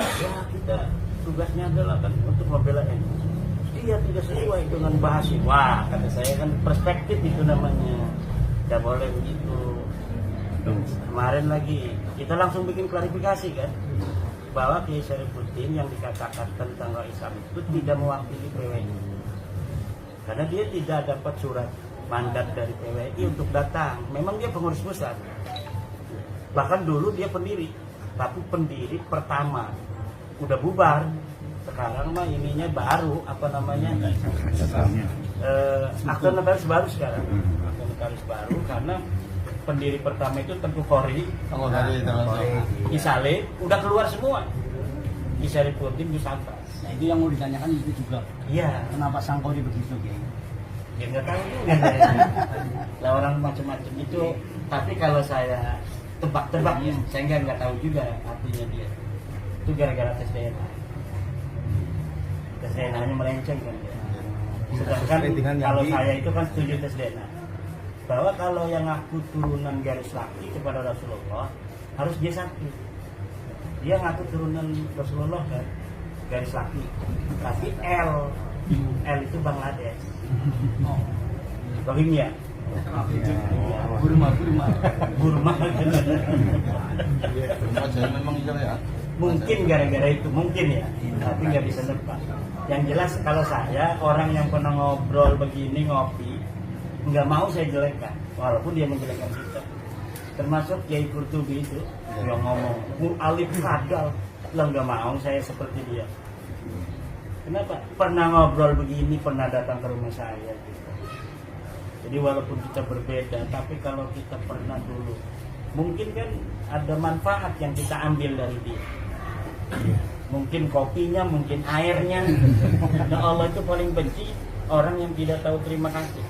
Ya kita tugasnya adalah kan untuk membela NU. Dia tidak sesuai dengan bahasa. Wah, kata saya kan perspektif itu namanya. Tidak boleh begitu. Kemarin lagi kita langsung bikin klarifikasi kan, bahwa Kiai Saripudin yang dikatakan tentang Islam itu tidak mewakili PWI. Karena dia tidak dapat surat mandat dari PWI untuk datang. Memang dia pengurus pusat. Bahkan dulu dia pendiri, tapi pendiri pertama udah bubar. Sekarang mah ininya baru, apa namanya, akte notaris baru sekarang, akte notaris baru karena pendiri pertama itu Tengku Khori, Isale udah keluar semua, Saripudin Nusantara. Nah, itu yang mau ditanyakan itu juga. Iya. Kenapa Sangkori begitu, Kiai? Ya nggak tahu juga lah, orang macam-macam itu. Tapi kalau saya tebak-tebak ya, saya nggak tahu juga artinya dia. Itu gara-gara tes DNA. Tes DNA-nya melenceng kan ya. Sedangkan kalau saya itu kan setuju tes DNA, bahwa kalau yang ngaku turunan garis laki kepada Rasulullah harus dia satu. Dia ngaku turunan Rasulullah kan garis laki, tapi L itu Bangladesh. Rohingya. Burma. Memang iya ya. Mungkin gara-gara itu, mungkin ya, tapi nggak bisa nebak. Yang jelas kalau saya orang yang pernah ngobrol begini, ngopi, nggak mau saya jelekkan, walaupun dia menjelekkan kita. Termasuk Kiai Qurtubi itu yang ngomong alif kadal, lah nggak mau saya seperti dia. Kenapa? Pernah ngobrol begini, pernah datang ke rumah saya gitu. Jadi walaupun kita berbeda, tapi kalau kita pernah dulu, mungkin kan ada manfaat yang kita ambil dari dia. Mungkin kopinya, mungkin airnya. Nah, Allah itu paling benci orang yang tidak tahu terima kasih.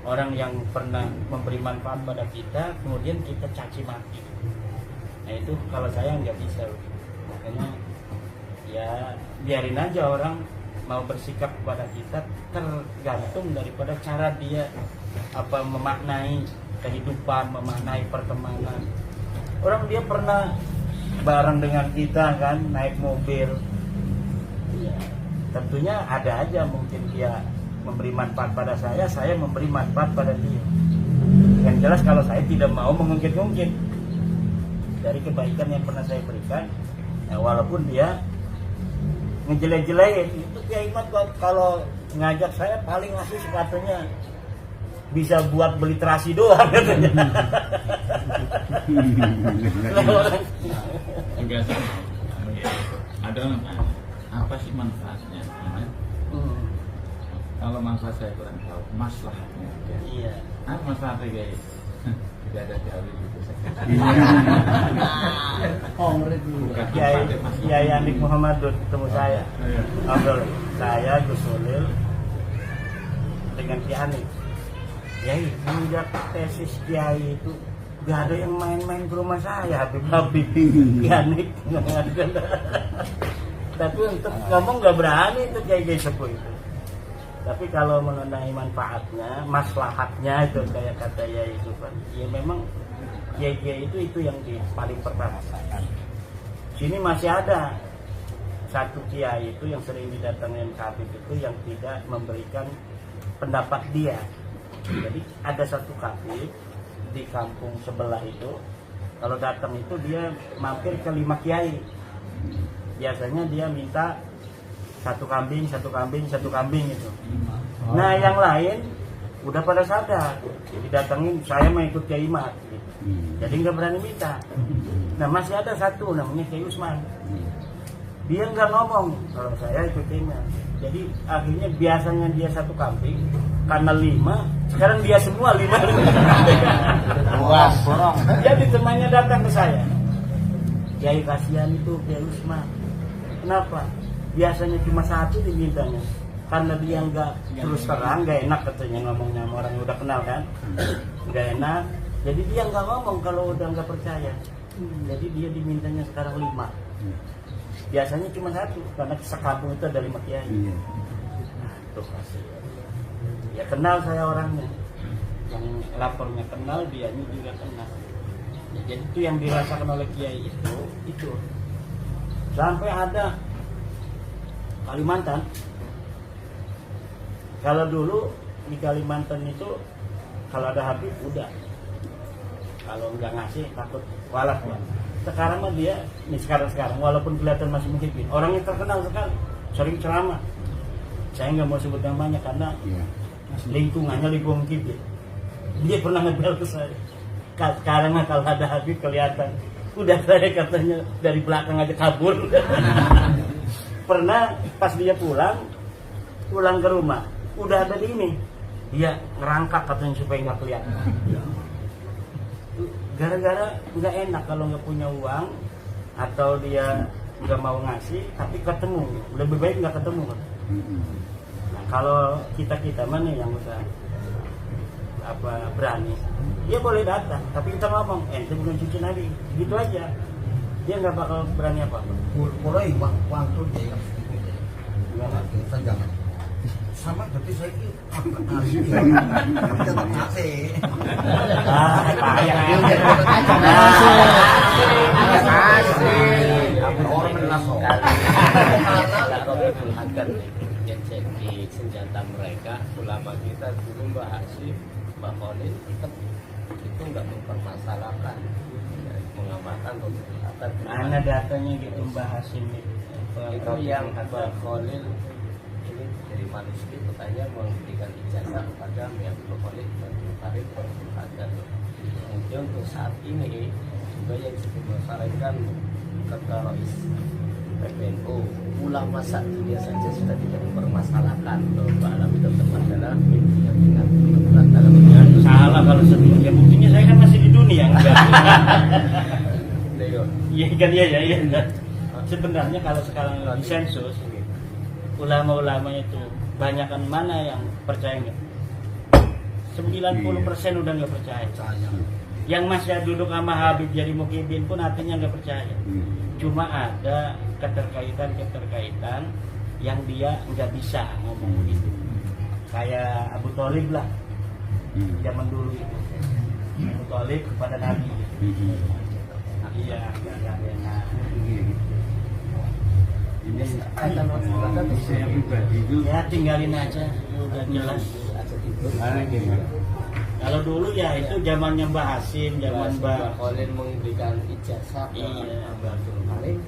Orang yang pernah memberi manfaat pada kita, kemudian kita caci maki. Nah itu kalau saya nggak bisa. Makanya ya biarin aja orang mau bersikap kepada kita, tergantung daripada cara dia memaknai kehidupan, memaknai pertemanan. Orang dia pernah bareng dengan kita kan, naik mobil ya, tentunya ada aja mungkin dia memberi manfaat pada saya memberi manfaat pada dia. Yang jelas kalau saya tidak mau mengungkit-ungkit dari kebaikan yang pernah saya berikan, ya, walaupun dia ngejelek-jelekin itu Kiai Imat kalau ngajak saya paling ngasih sepatunya bisa buat beli terasi doang katanya. Juga sama. Ada orang tanya, apa sih manfaatnya? Kalau manfaat saya kurang tahu, maslahatnya. Iya. Apa manfaatnya guys? Tidak ada teori gitu. Bukan Kiai Anik Muhammad ketemu saya. Ngobrol saya Gus Solil dengan Kiai Anik. Kiai, semenjak tesis Kiai itu gak ada yang main-main ke rumah saya, Habib Kiai Anik. Tapi untuk ngomong gak berani itu Kiai sepuh itu. Tapi kalau mengenai manfaatnya, maslahatnya itu kayak kata Yai Sufan, ya memang Kiai itu yang paling pertama. Sini masih ada satu Kiai itu yang sering didatangin Habib itu yang tidak memberikan pendapat dia. Jadi ada satu Habib di kampung sebelah itu, kalau datang itu dia mampir ke 5 Kiai. Biasanya dia minta satu kambing itu. Nah yang lain udah pada sadar, didatengin saya mau ikut Kiai Imat gitu. Jadi nggak berani minta. Nah masih ada satu namanya Kiai Usman, dia nggak ngomong kalau saya ikut Kiai Imat. Jadi akhirnya biasanya dia satu kambing, karena 5, sekarang dia semua 5. Jadi temannya datang ke saya, Kiai kasihan itu Kiai Usman. Kenapa? Biasanya cuma 1 dimintanya, karena dia nggak terus terang, nggak enak katanya ngomongnya sama orang yang udah kenal kan, nggak enak. Jadi dia nggak ngomong kalau udah nggak percaya. Jadi dia dimintanya sekarang 5. Biasanya cuma 1, karena sekampung itu ada 5 kiai. Nah, itu pasti. Ya kenal saya orangnya, yang lapornya kenal, dia juga kenal. Ya, jadi itu yang dirasakan oleh kiai itu. Sampai ada Kalimantan. Kalau dulu di Kalimantan itu kalau ada Habib udah, kalau nggak ngasih takut walak ya. Sekarang mah dia, nih sekarang walaupun kelihatan masih muhibin, orangnya terkenal sekali, sering ceramah. Saya nggak mau sebut namanya karena lingkungannya lingkungan muhibin. Dia pernah ngebel ke saya. Sekarang kalau ada Habib kelihatan, udah saya katanya dari belakang aja kabur. Pernah pas dia pulang ke rumah, udah ada di ini, dia ngerangkak katanya supaya nggak kelihatan. Gara-gara nggak enak kalau nggak punya uang atau dia nggak mau ngasih, tapi ketemu, lebih baik nggak ketemu kan. Nah, kalau kita mana yang udah berani, dia boleh datang, tapi kita ngomong, ente belum cuci nadi, gitu aja. Dia nggak bakal berani apa-apa. Mulai waktu dia kita jangan sama berarti saya ini tetap kasih. Orang menasok agar jadi senjata mereka. Ulama kita dulu Mbak Hasyim, Mbak Khalil itu nggak mempermasalahkan mengamalkan atau mana datanya gitu Mbak Hasyim itu yang Mbak Khalil ini dari manuskrip katanya memberikan ijazah kepada Mbak Khalil dan Farid agar kemudian untuk saat ini juga yang disebut masyarakat keteroris PBNU ulama saat dia saja sudah tidak mempermasalahkan bahwa Pak Alam itu teman adalah keyakinan dalam salah kalau sebelumnya, buktinya saya kan masih di dunia enggak. Iya kan ya. Sebenarnya kalau sekarang di sensus ulama-ulama itu banyakkan mana yang percaya enggak? 90% udah nggak percaya. Yang masih duduk sama Habib jadi mukibin pun artinya nggak percaya. Cuma ada keterkaitan yang dia nggak bisa ngomong begitu. Kayak Abu Thalib lah, zaman dulu itu. Abu Thalib kepada Nabi. Iya, nggak ada yang kaitan Rotibul Haddad itu Saya pribadi itu Ya tinggalin aja, udah jelas. karena gini, Kalau dulu ya itu zamannya Mbah Hasim, zaman Mbah. Khalil memberikan ijazah ke Iya. Abdul Malik.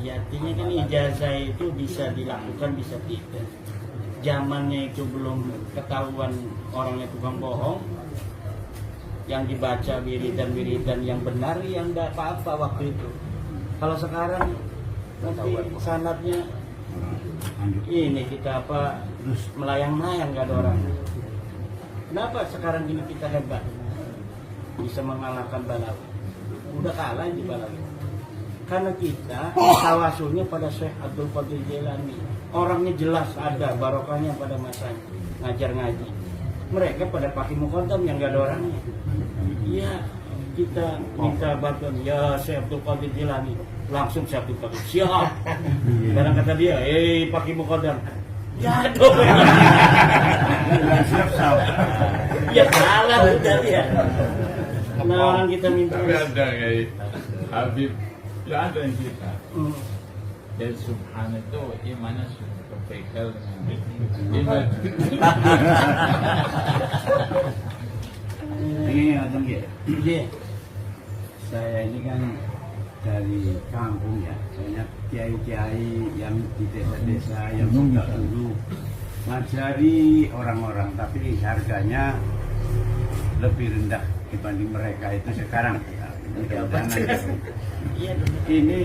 Ya artinya kan ijazah itu bisa dilakukan, bisa tidak. Zamannya itu belum ketahuan orangnya tukang bohong. Yang dibaca wiridan-wiridan yang benar, yang enggak apa-apa waktu itu. Kalau sekarang nanti sanadnya ini kita apa melayang-layang nggak ada orang. Kenapa sekarang ini kita hebat bisa mengalahkan Balawi? Udah kalah di Balawi. Karena kita tawasulnya pada Syekh Abdul Qadir Jailani. Orangnya jelas ada barokahnya pada masanya ngajar ngaji. Mereka pada pakai muqaddam yang nggak ada orangnya. Iya, kita minta bantuan ya Syekh Abdul Qadir Jailani. Langsung Syekh Abdul Qadir siap. Kadang kata dia, pakai muqaddam. Jatuh. Ya salah udah dia. Karena orang kita minta. Tapi ada kayak Habib, ya ada yang kita. Dan Subhan itu imannya sudah terpegal dengan iman. ini ada ya. Iya. Saya ini kan dari kampung ya, banyak kiai-kiai yang di desa-desa yang sudah dulu ngajari orang-orang, tapi harganya lebih rendah dibanding mereka itu sekarang. Ini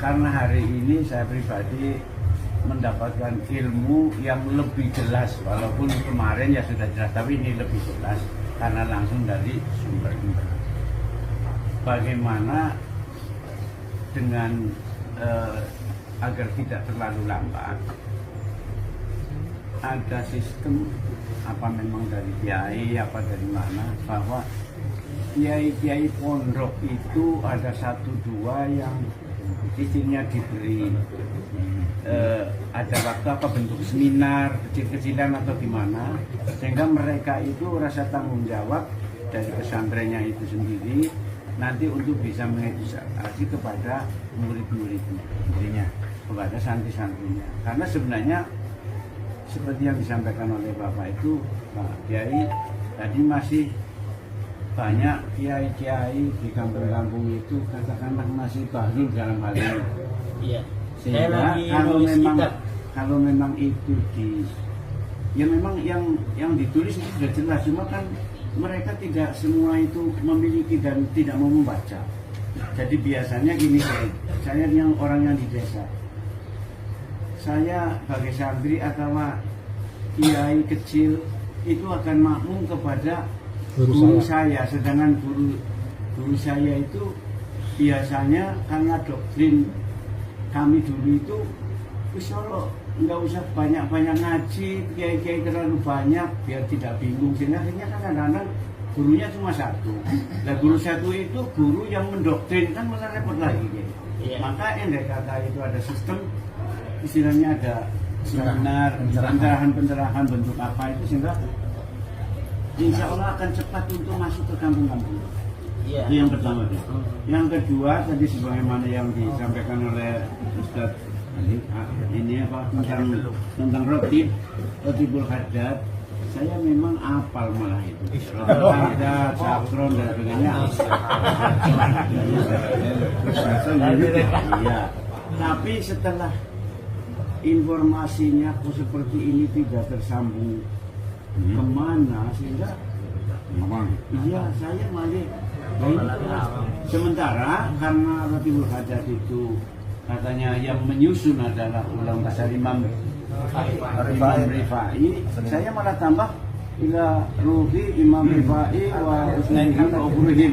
karena hari ini saya pribadi mendapatkan ilmu yang lebih jelas, walaupun kemarin ya sudah jelas, tapi ini lebih jelas karena langsung dari sumber-sumber. Bagaimana dengan agar tidak terlalu lambat, ada sistem apa memang dari kiai apa dari mana, bahwa kiai-kiai pondok itu ada 1-2 yang izinnya diberi ada waktu apa bentuk seminar kecil-kecilan atau gimana, sehingga mereka itu rasa tanggung jawab dari pesantrennya itu sendiri nanti untuk bisa mengedukasi kepada murid-muridnya, intinya kepada santri-santrinya. Karena sebenarnya seperti yang disampaikan oleh Bapak itu, Pak Kiai, tadi masih banyak kiai-kiai di kampung-kampung itu katakanlah masih baru dalam hal ini. Iya. Sehingga kalau memang itu ya memang yang ditulis itu sudah jelas, cuma kan mereka tidak semua itu memiliki dan tidak mau membaca. Jadi biasanya gini, saya yang orang yang di desa, saya sebagai santri atau kiai kecil itu akan makmum kepada guru saya, sedangkan guru saya itu biasanya karena doktrin kami dulu itu kalau nggak usah banyak-banyak ngaji, kiai-kiai terlalu banyak biar tidak bingung. Sehingga akhirnya kan kadang-kadang gurunya cuma satu. Nah guru satu itu guru yang mendoktrin, kan malah repot lagi gitu. Iya. Maka yang dari kata itu ada sistem, istilahnya ada seminar, pencerahan bentuk apa itu, sehingga insya Allah akan cepat untuk masuk ke kampung-kampung. Iya. Itu yang pertama. Yang kedua tadi sebagaimana yang disampaikan oleh Ustadz ini apa tentang Rotibul Haddad, saya memang apal malah itu. Haddad, Sakron dan sebagainya. Iya. Tapi setelah informasinya seperti ini tidak tersambung kemana, sehingga iya saya malah sementara karena Rotibul Haddad itu katanya yang menyusun adalah ulang pasal Imam Rifai, saya malah tambah ila ruhi Imam Rifai wa usnaihi wa uburuhim.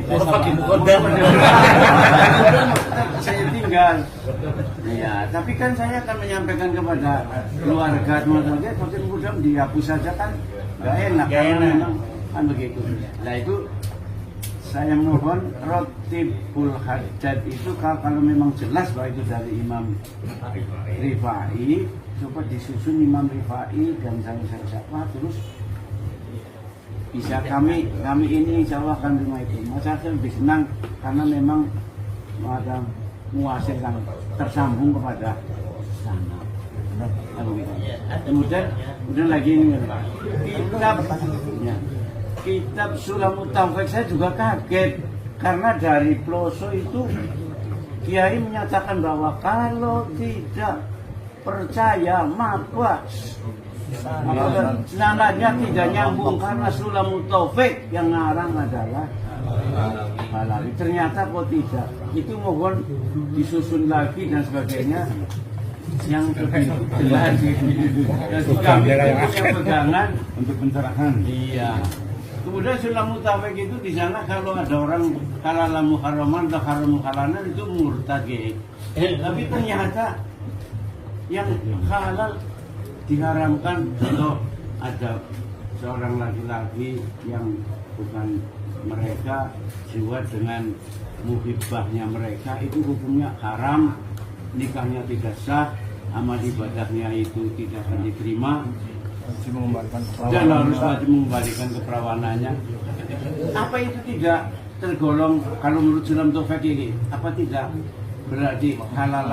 Saya tinggal. Ya, tapi kan saya akan menyampaikan kepada keluarga teman-teman, mudah-mudahan dihapus saja kan nggak enak, karena memang kan begitu. Nah itu saya mohon Rotibul Haddad itu kalau memang jelas bahwa itu dari Imam Rifai, coba disusun Imam Rifai dan saya siapa, terus bisa kami ini insya Allah akan terima itu. Masa saya lebih senang karena memang ada menghasilkan tersambung kepada sana. Kemudian lagi ini kitab Sulamut Taufik, saya juga kaget karena dari Ploso itu Kiai menyatakan bahwa kalau tidak percaya maka sanadnya tidak nyambung karena Sulamut Taufik yang ngarang adalah Balawi. Ternyata kok tidak. Itu mohon disusun lagi dan sebagainya yang lebih jelas. Kami punya pegangan untuk pencerahan. Iya. Kemudian Sulamut Taufik itu di sana kalau ada orang halal muharraman atau haram muhalalan itu murtad. Tapi ternyata yang halal diharamkan kalau ada seorang laki-laki yang bukan mereka jiwa dengan muhibbahnya mereka itu hukumnya haram, nikahnya tidak sah, amal ibadahnya itu tidak akan diterima dan harus wajib mengembalikan keperawanannya. Apa itu tidak tergolong kalau menurut Sulam Taufik ini? Apa tidak berarti halal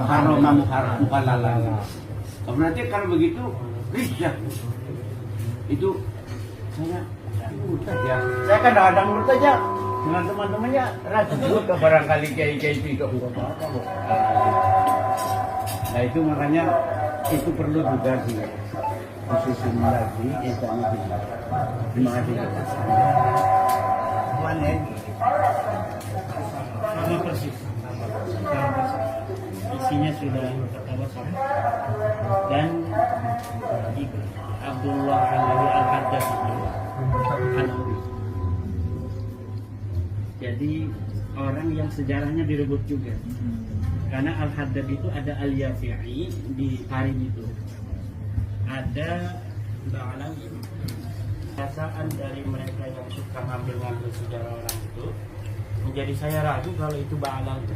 haram muhalalan? Berarti kalau begitu rijah itu saya murtad ya. Saya kadang-kadang murtad aja dengan teman-temannya rajin juga barangkali kiai-kiai itu. Nah itu makanya itu perlu juga disusun lagi kitanya kita. Terima kasih. Mana Ini persis. Isinya sudah tertawa sama. Dan Abdullah Alawi Al-Haddad itu Alawi. Jadi orang yang sejarahnya direbut juga. Karena Al-Haddad itu ada Al-Yafi'i di Tarim itu. Ada Alawi. Perasaan dari mereka yang suka ngambil-ngambil sejarah orang itu menjadi saya ragu kalau itu Ba'alawi.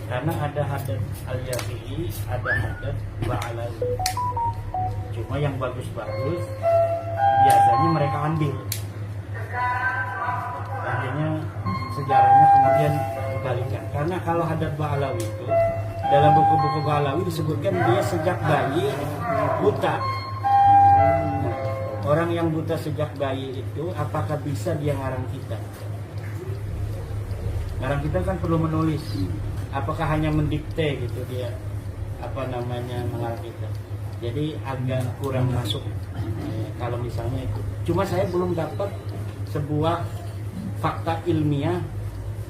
Karena ada Haddad Al-Yafi'i, ada Haddad Ba'alawi. Cuma yang bagus-bagus biasanya mereka ambil. Akhirnya sejarahnya kemudian dibalikan. Karena kalau Haddad Ba'alawi itu dalam buku-buku Ba'alawi disebutkan dia sejak bayi buta. Orang yang buta sejak bayi itu apakah bisa dia ngarang kitab? Ngarang kitab kan perlu menulis. Apakah hanya mendikte gitu dia mengarang kitab? Jadi agak kurang masuk kalau misalnya itu. Cuma saya belum dapat sebuah fakta ilmiah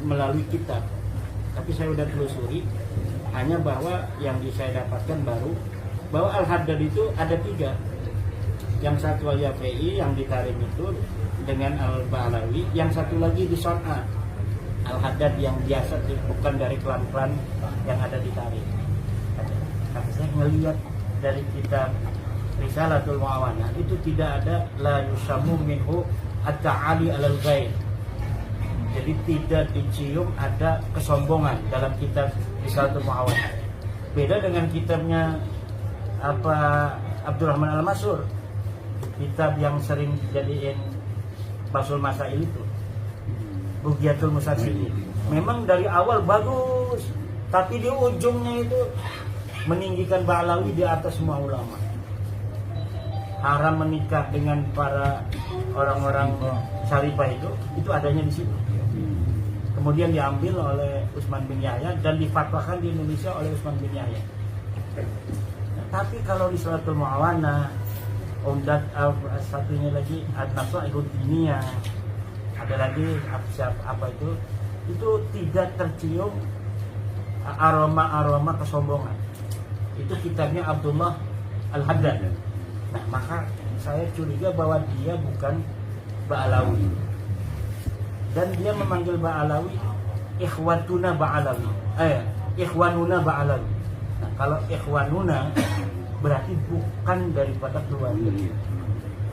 melalui kitab. Tapi saya udah telusuri hanya bahwa yang saya dapatkan baru bahwa Al-Haddad itu ada 3. Yang satu Al-Yafi'i yang di Tarim itu dengan Al-Ba'alawi, yang satu lagi di Son'a Al-Haddad yang biasa bukan dari klan-klan yang ada di Tarim. Tapi saya melihat dari kitab Risalatul Mu'awanah itu tidak ada la yusamu minhu at-ta'ali alal ghair. Jadi tidak dicium ada kesombongan dalam kitab Risalatul Mu'awanah. Beda dengan kitabnya Abdurrahman Al-Masur, kitab yang sering dijadiin Basul Masail itu, Bugiyatul Musassili. Memang dari awal bagus, tapi di ujungnya itu meninggikan Ba'alawi di atas semua ulama. Haram menikah dengan para orang-orang syarifah itu adanya di situ. Kemudian diambil oleh Utsman bin Yahya dan difatwakan di Indonesia oleh Utsman bin Yahya. Tapi kalau di Risalatul Mu'awanah, Umdat satunya lagi An-Nasaihud Diniyah, ada lagi apa itu tidak tercium aroma kesombongan. Itu kitabnya Abdullah Al-Haddad. Nah, maka saya curiga bahwa dia bukan Ba'alawi. Dan dia memanggil Ba'alawi Ikhwanuna Ba'alawi. Ikhwanuna Ba'alawi. Nah, kalau Ikhwanuna berarti bukan daripada keluarga.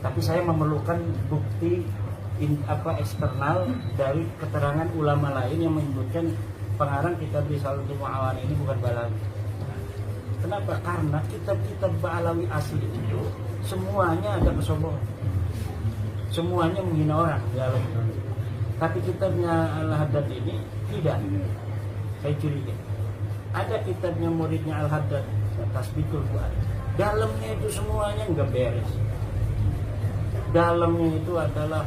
Tapi saya memerlukan bukti eksternal dari keterangan ulama lain yang menyebutkan pengarang kitab Risalatul Mu'awanah ini bukan Ba'alawi. Kenapa? Karena kitab-kitab Ba'alawi asli itu semuanya ada kesombongan, semuanya menghina orang. Tapi kitabnya Al-Haddad ini tidak. saya curiga. Ada kitabnya muridnya Al-Haddad, Tasbihul Fuad. Dalamnya itu semuanya nggak beres. Dalamnya itu adalah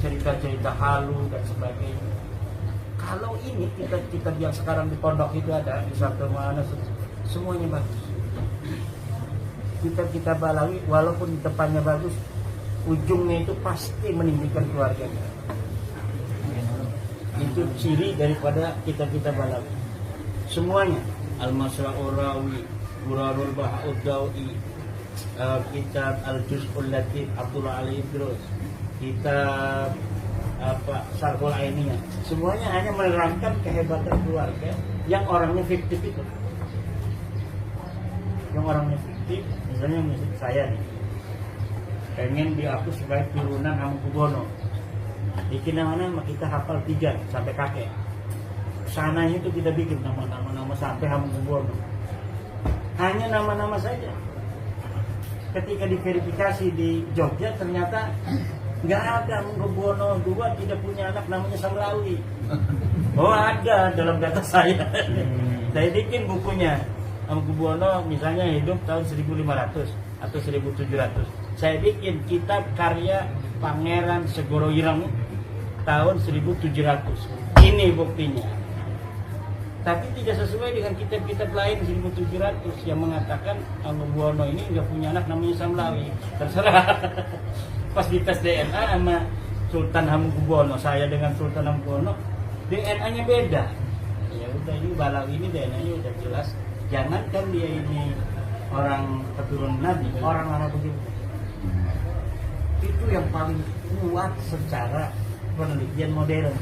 cerita-cerita halu dan sebagainya. Kalau ini kitab-kitab yang sekarang di pondok itu ada di satu mana, semuanya bagus. Kitab-kitab Balawi walaupun depannya bagus, ujungnya itu pasti meninggikan keluarganya. Itu ciri daripada kitab-kitab Balawi. Semuanya, Al-Masra'ur Rawi, Durarul Baha'ud Dawi, kitab Al-Juz'ul Latif Abdullah Ali Idrus, kitab Sarhul Ainiyah, semuanya hanya menerangkan kehebatan keluarga yang orangnya fiktif itu. Yang orangnya fiktif, misalnya saya nih, pengen diaku sebagai turunan Hamengkubuwono. Bikin nama kita hafal 3 sampai kakek. Sananya itu kita bikin nama sampai Hamengkubuwono. Hanya nama-nama saja. Ketika diverifikasi di Jogja ternyata nggak ada, Hamengkubuwono II tidak punya anak namanya Samlawi. Oh ada dalam data saya. Saya bikin bukunya. Hamengkubuwono misalnya hidup tahun 1500 atau 1700. Saya bikin kitab karya Pangeran Segoro Ireng tahun 1700. Ini buktinya. Tapi tidak sesuai dengan kitab-kitab lain 1700 yang mengatakan Hamengkubuwono ini nggak punya anak namanya Samlawi. Terserah. Pas di tes DNA sama Sultan Hamengkubuwono, saya dengan Sultan Hamengkubuwono, DNA-nya beda. Ya udah, ini Balawi ini DNA-nya udah jelas. Jangankan dia ini orang keturunan Nabi, orang Arab begitu. Itu yang paling kuat secara penelitian modern.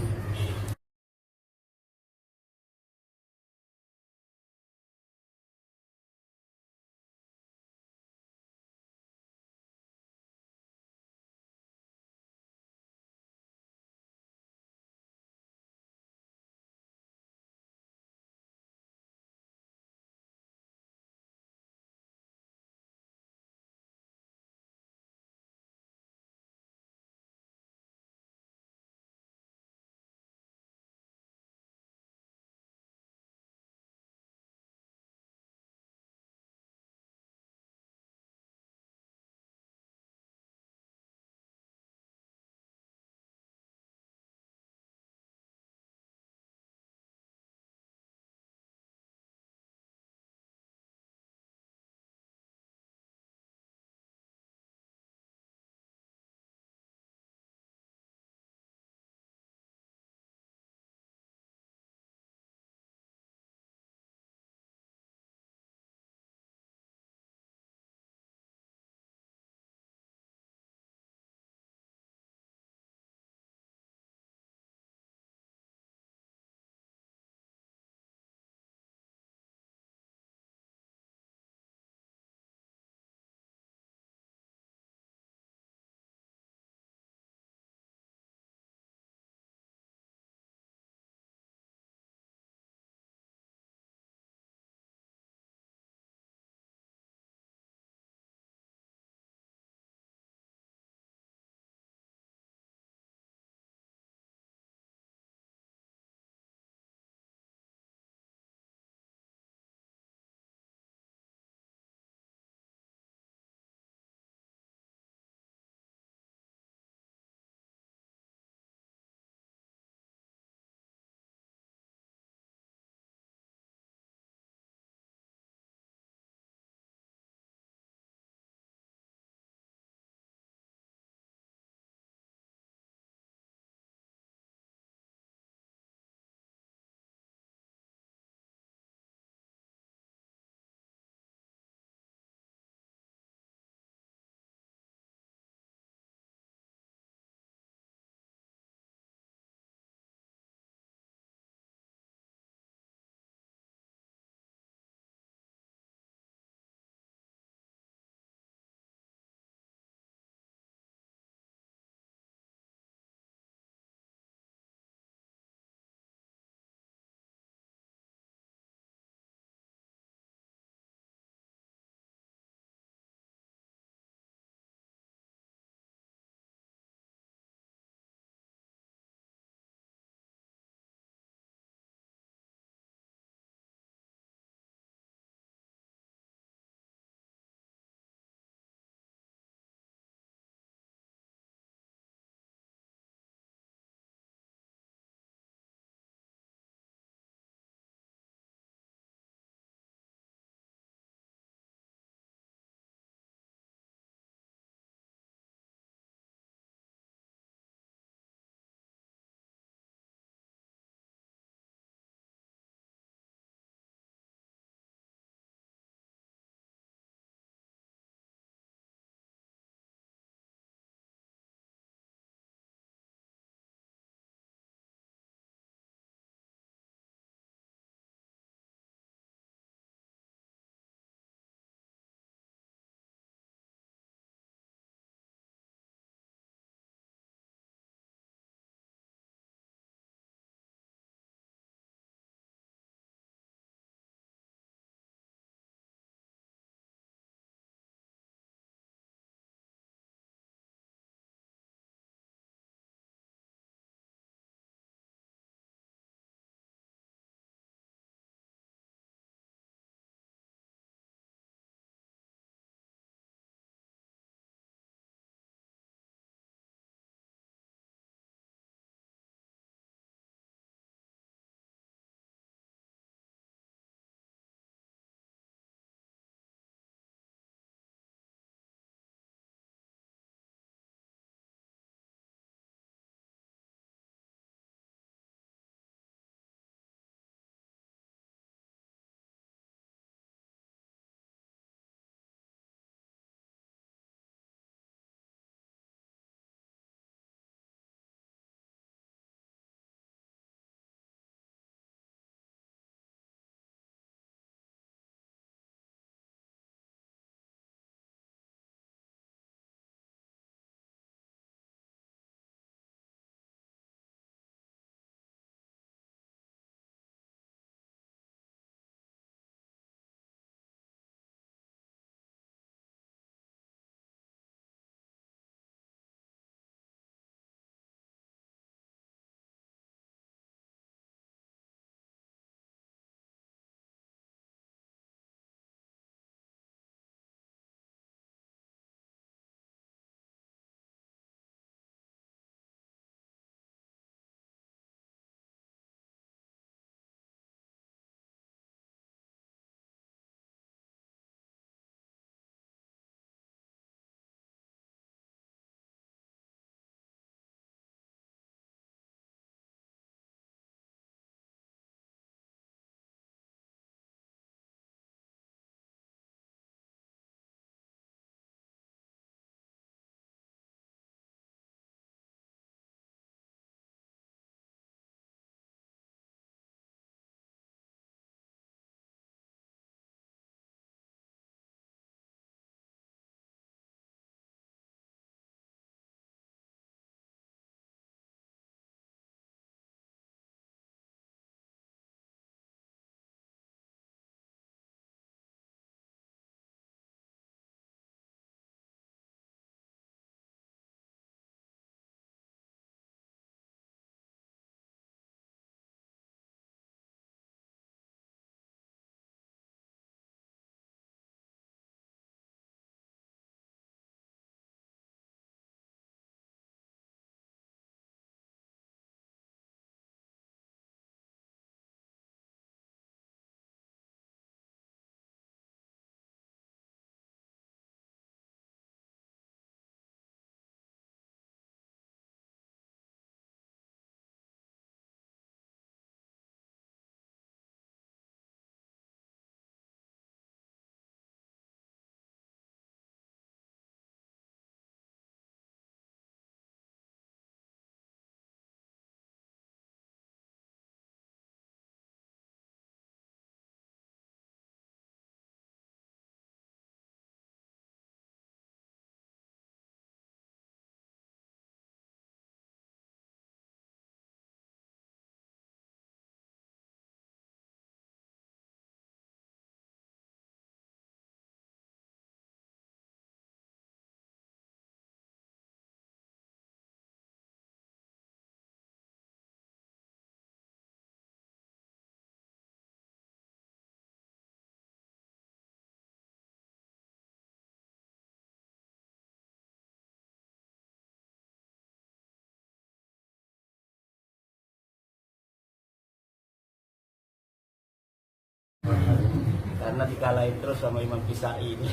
karena dikalahin terus sama Imam Kisai ini.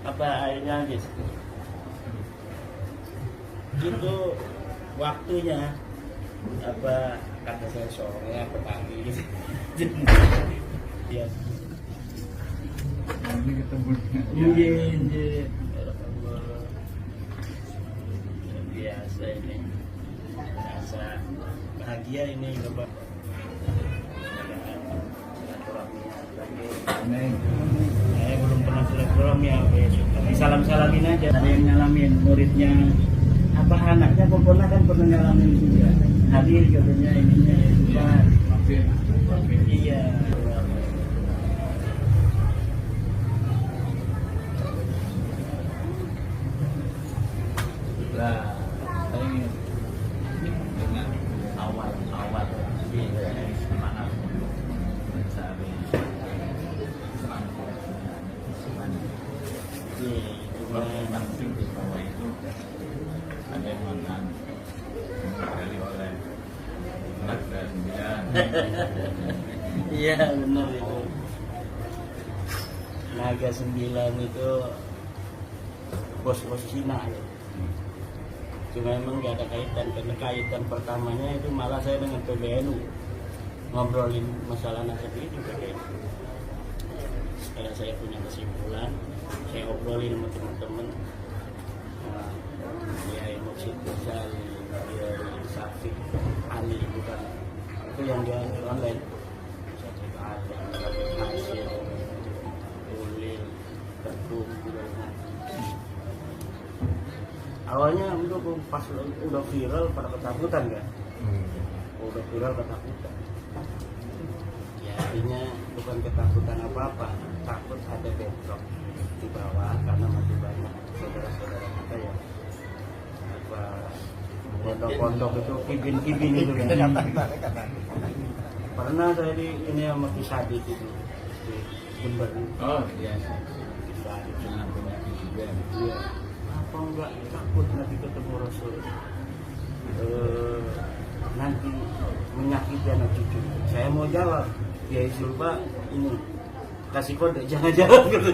Apa airnya habis? Itu waktunya apa kata saya sore apa pagi gitu. Ya. Ini ketemu. Iya. Biasa ini. Biasa bahagia ini Bapak. Saya belum pernah silaturahmi ya, tapi salam-salamin aja. Ada yang ngalamin muridnya, apa anaknya kan pernah ngalamin juga. Hadir katanya ininya juga. Iya. Nah, saya ingin dengan awal semangat mencari masing di bawah itu ada yang mantan dikali oleh Naga 9. Iya benar itu. Naga 9 itu bos-bos Cina ya. Cuma emang gak ada kaitan, karena kaitan pertamanya itu malah saya dengan PBNU ngobrolin masalah nasab itu PBNU. Setelah saya punya kesimpulan, saya obrolin sama teman-teman, ya emosi besar, ya Safik, Ani bukan itu yang dia online, Safik Adam, Safik Hasil, Ulil, Ketum, awalnya itu pas udah viral pada ketakutan kan, udah viral ketakutan. Ya artinya bukan ketakutan apa-apa, takut ada bentrok di bawah karena masih banyak saudara-saudara kita ya apa pondok-pondok itu kibin-kibin itu kan. Pernah saya di ini sama Kisadik itu di Jember. Oh iya. Kisadik Jangan penyakit juga. iya. Apa enggak takut nanti ketemu Rasul nanti menyakiti anak cucu. Saya mau jawab, ya Zulfa ini kasih kode jangan jawab gitu.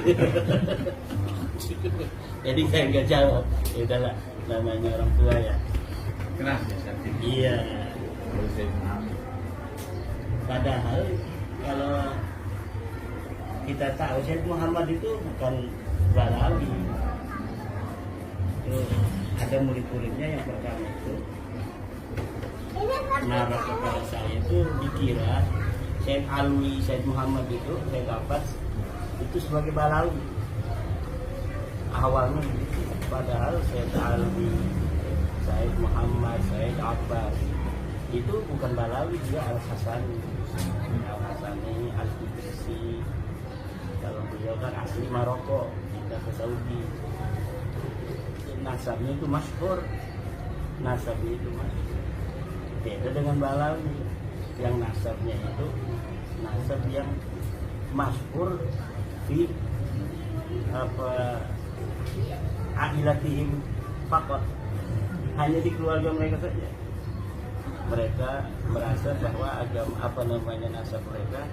Jadi saya nggak jawab. Ya udahlah, namanya orang tua ya. Kenapa ya Sakti? Iya. Kalau saya memahami. Padahal kalau kita tahu Syed Muhammad itu bukan Balawi. Itu ada murid-muridnya yang pertama itu marah kepada saya itu dikira Syed Alwi, Syed Muhammad itu saya dapat itu sebagai Balawi. Awalnya begitu. Padahal Syed Alwi, Syed Muhammad, Syed Abbas itu bukan Balawi, dia Al-Hasani, Al-Qibsi. Kalau beliau kan asli Maroko, pindah ke Saudi. Nasabnya itu masyhur, nasabnya itu masyhur. Beda dengan Balawi, yang nasabnya itu nasab yang masyhur di apa ailatihim fakot, hanya di keluarga mereka saja. Mereka merasa bahwa agama apa namanya nasab mereka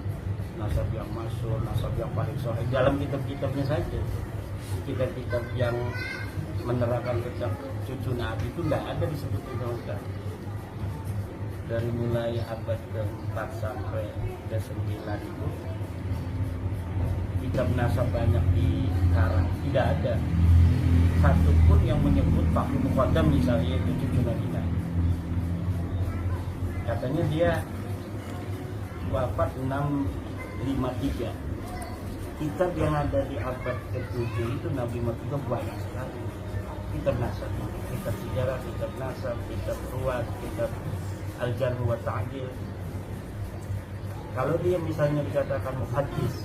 nasab yang masyhur, nasab yang paling sahih dalam kitab-kitabnya saja. Kitab-kitab yang menerapkan tentang cucu Nabi itu nggak ada disebutkan sama sekali. Dari mulai abad ke-4 sampai ke-9 itu kitab nasab banyak dikarang, tidak ada satupun yang menyebut Fakih Muqaddam misalnya itu cucu Nabi. Katanya dia wafat 653. Kitab yang ada di abad ke-7 itu Nabi Muhammad banyak sekali. Kitab nasab, kitab sejarah, kitab nasab, kitab ruwat, kitab al-jarh wa ta'dil. Kalau dia misalnya dikatakan muhaddis,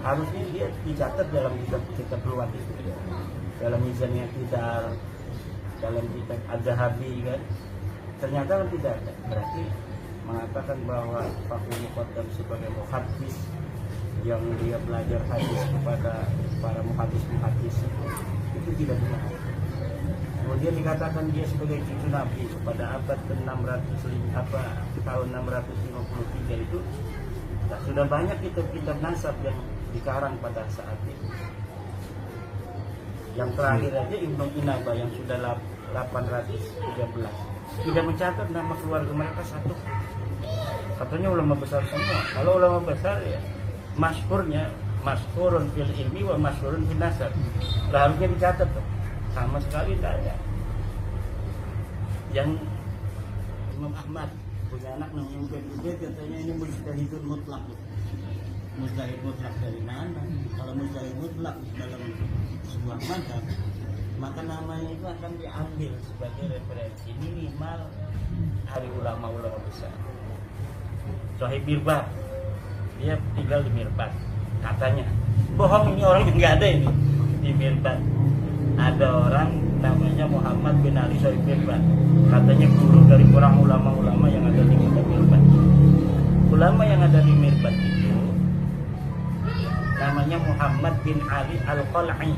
harusnya dia dicatat dalam kitab ruwat itu, dalam mizannya kitab, dalam kitab Az-Zahabi kan. Ternyata kan tidak ada. Berarti mengatakan bahwa Fakih Muqaddam sebagai muhaddis yang dia belajar hadis kepada para muhaddis itu tidak benar. Kemudian dikatakan dia sebagai cucu Nabi pada abad ke-600 tahun 653 itu. Nah, sudah banyak kitab-kitab nasab yang dikarang pada saat itu. Yang terakhir aja Ibnu Inaba yang sudah 813 tidak mencatat nama keluarga mereka satu. Katanya ulama besar semua. Kalau ulama besar ya masyhurun fil ilmi wa masyhurun fil nasab. Lah harusnya dicatat tuh. Sama sekali tidak ada. Yang Imam Ahmad punya anak namanya Ubaid, katanya ini mujtahidun mutlak. Mujtahid mutlak dari mana? Kalau mujtahid mutlak dalam sebuah mazhab, maka namanya itu akan diambil sebagai referensi minimal dari ulama-ulama besar. Sohib Mirbad, dia tinggal di Mirbad, katanya. Bohong, ini orang nggak ada ini di Mirbad. Ada orang namanya Muhammad bin Ali Sohib Mirbad, katanya guru dari orang ulama-ulama yang ada di Mirbad. Ulama yang ada di Mirbad itu namanya Muhammad bin Ali Al-Qal'i.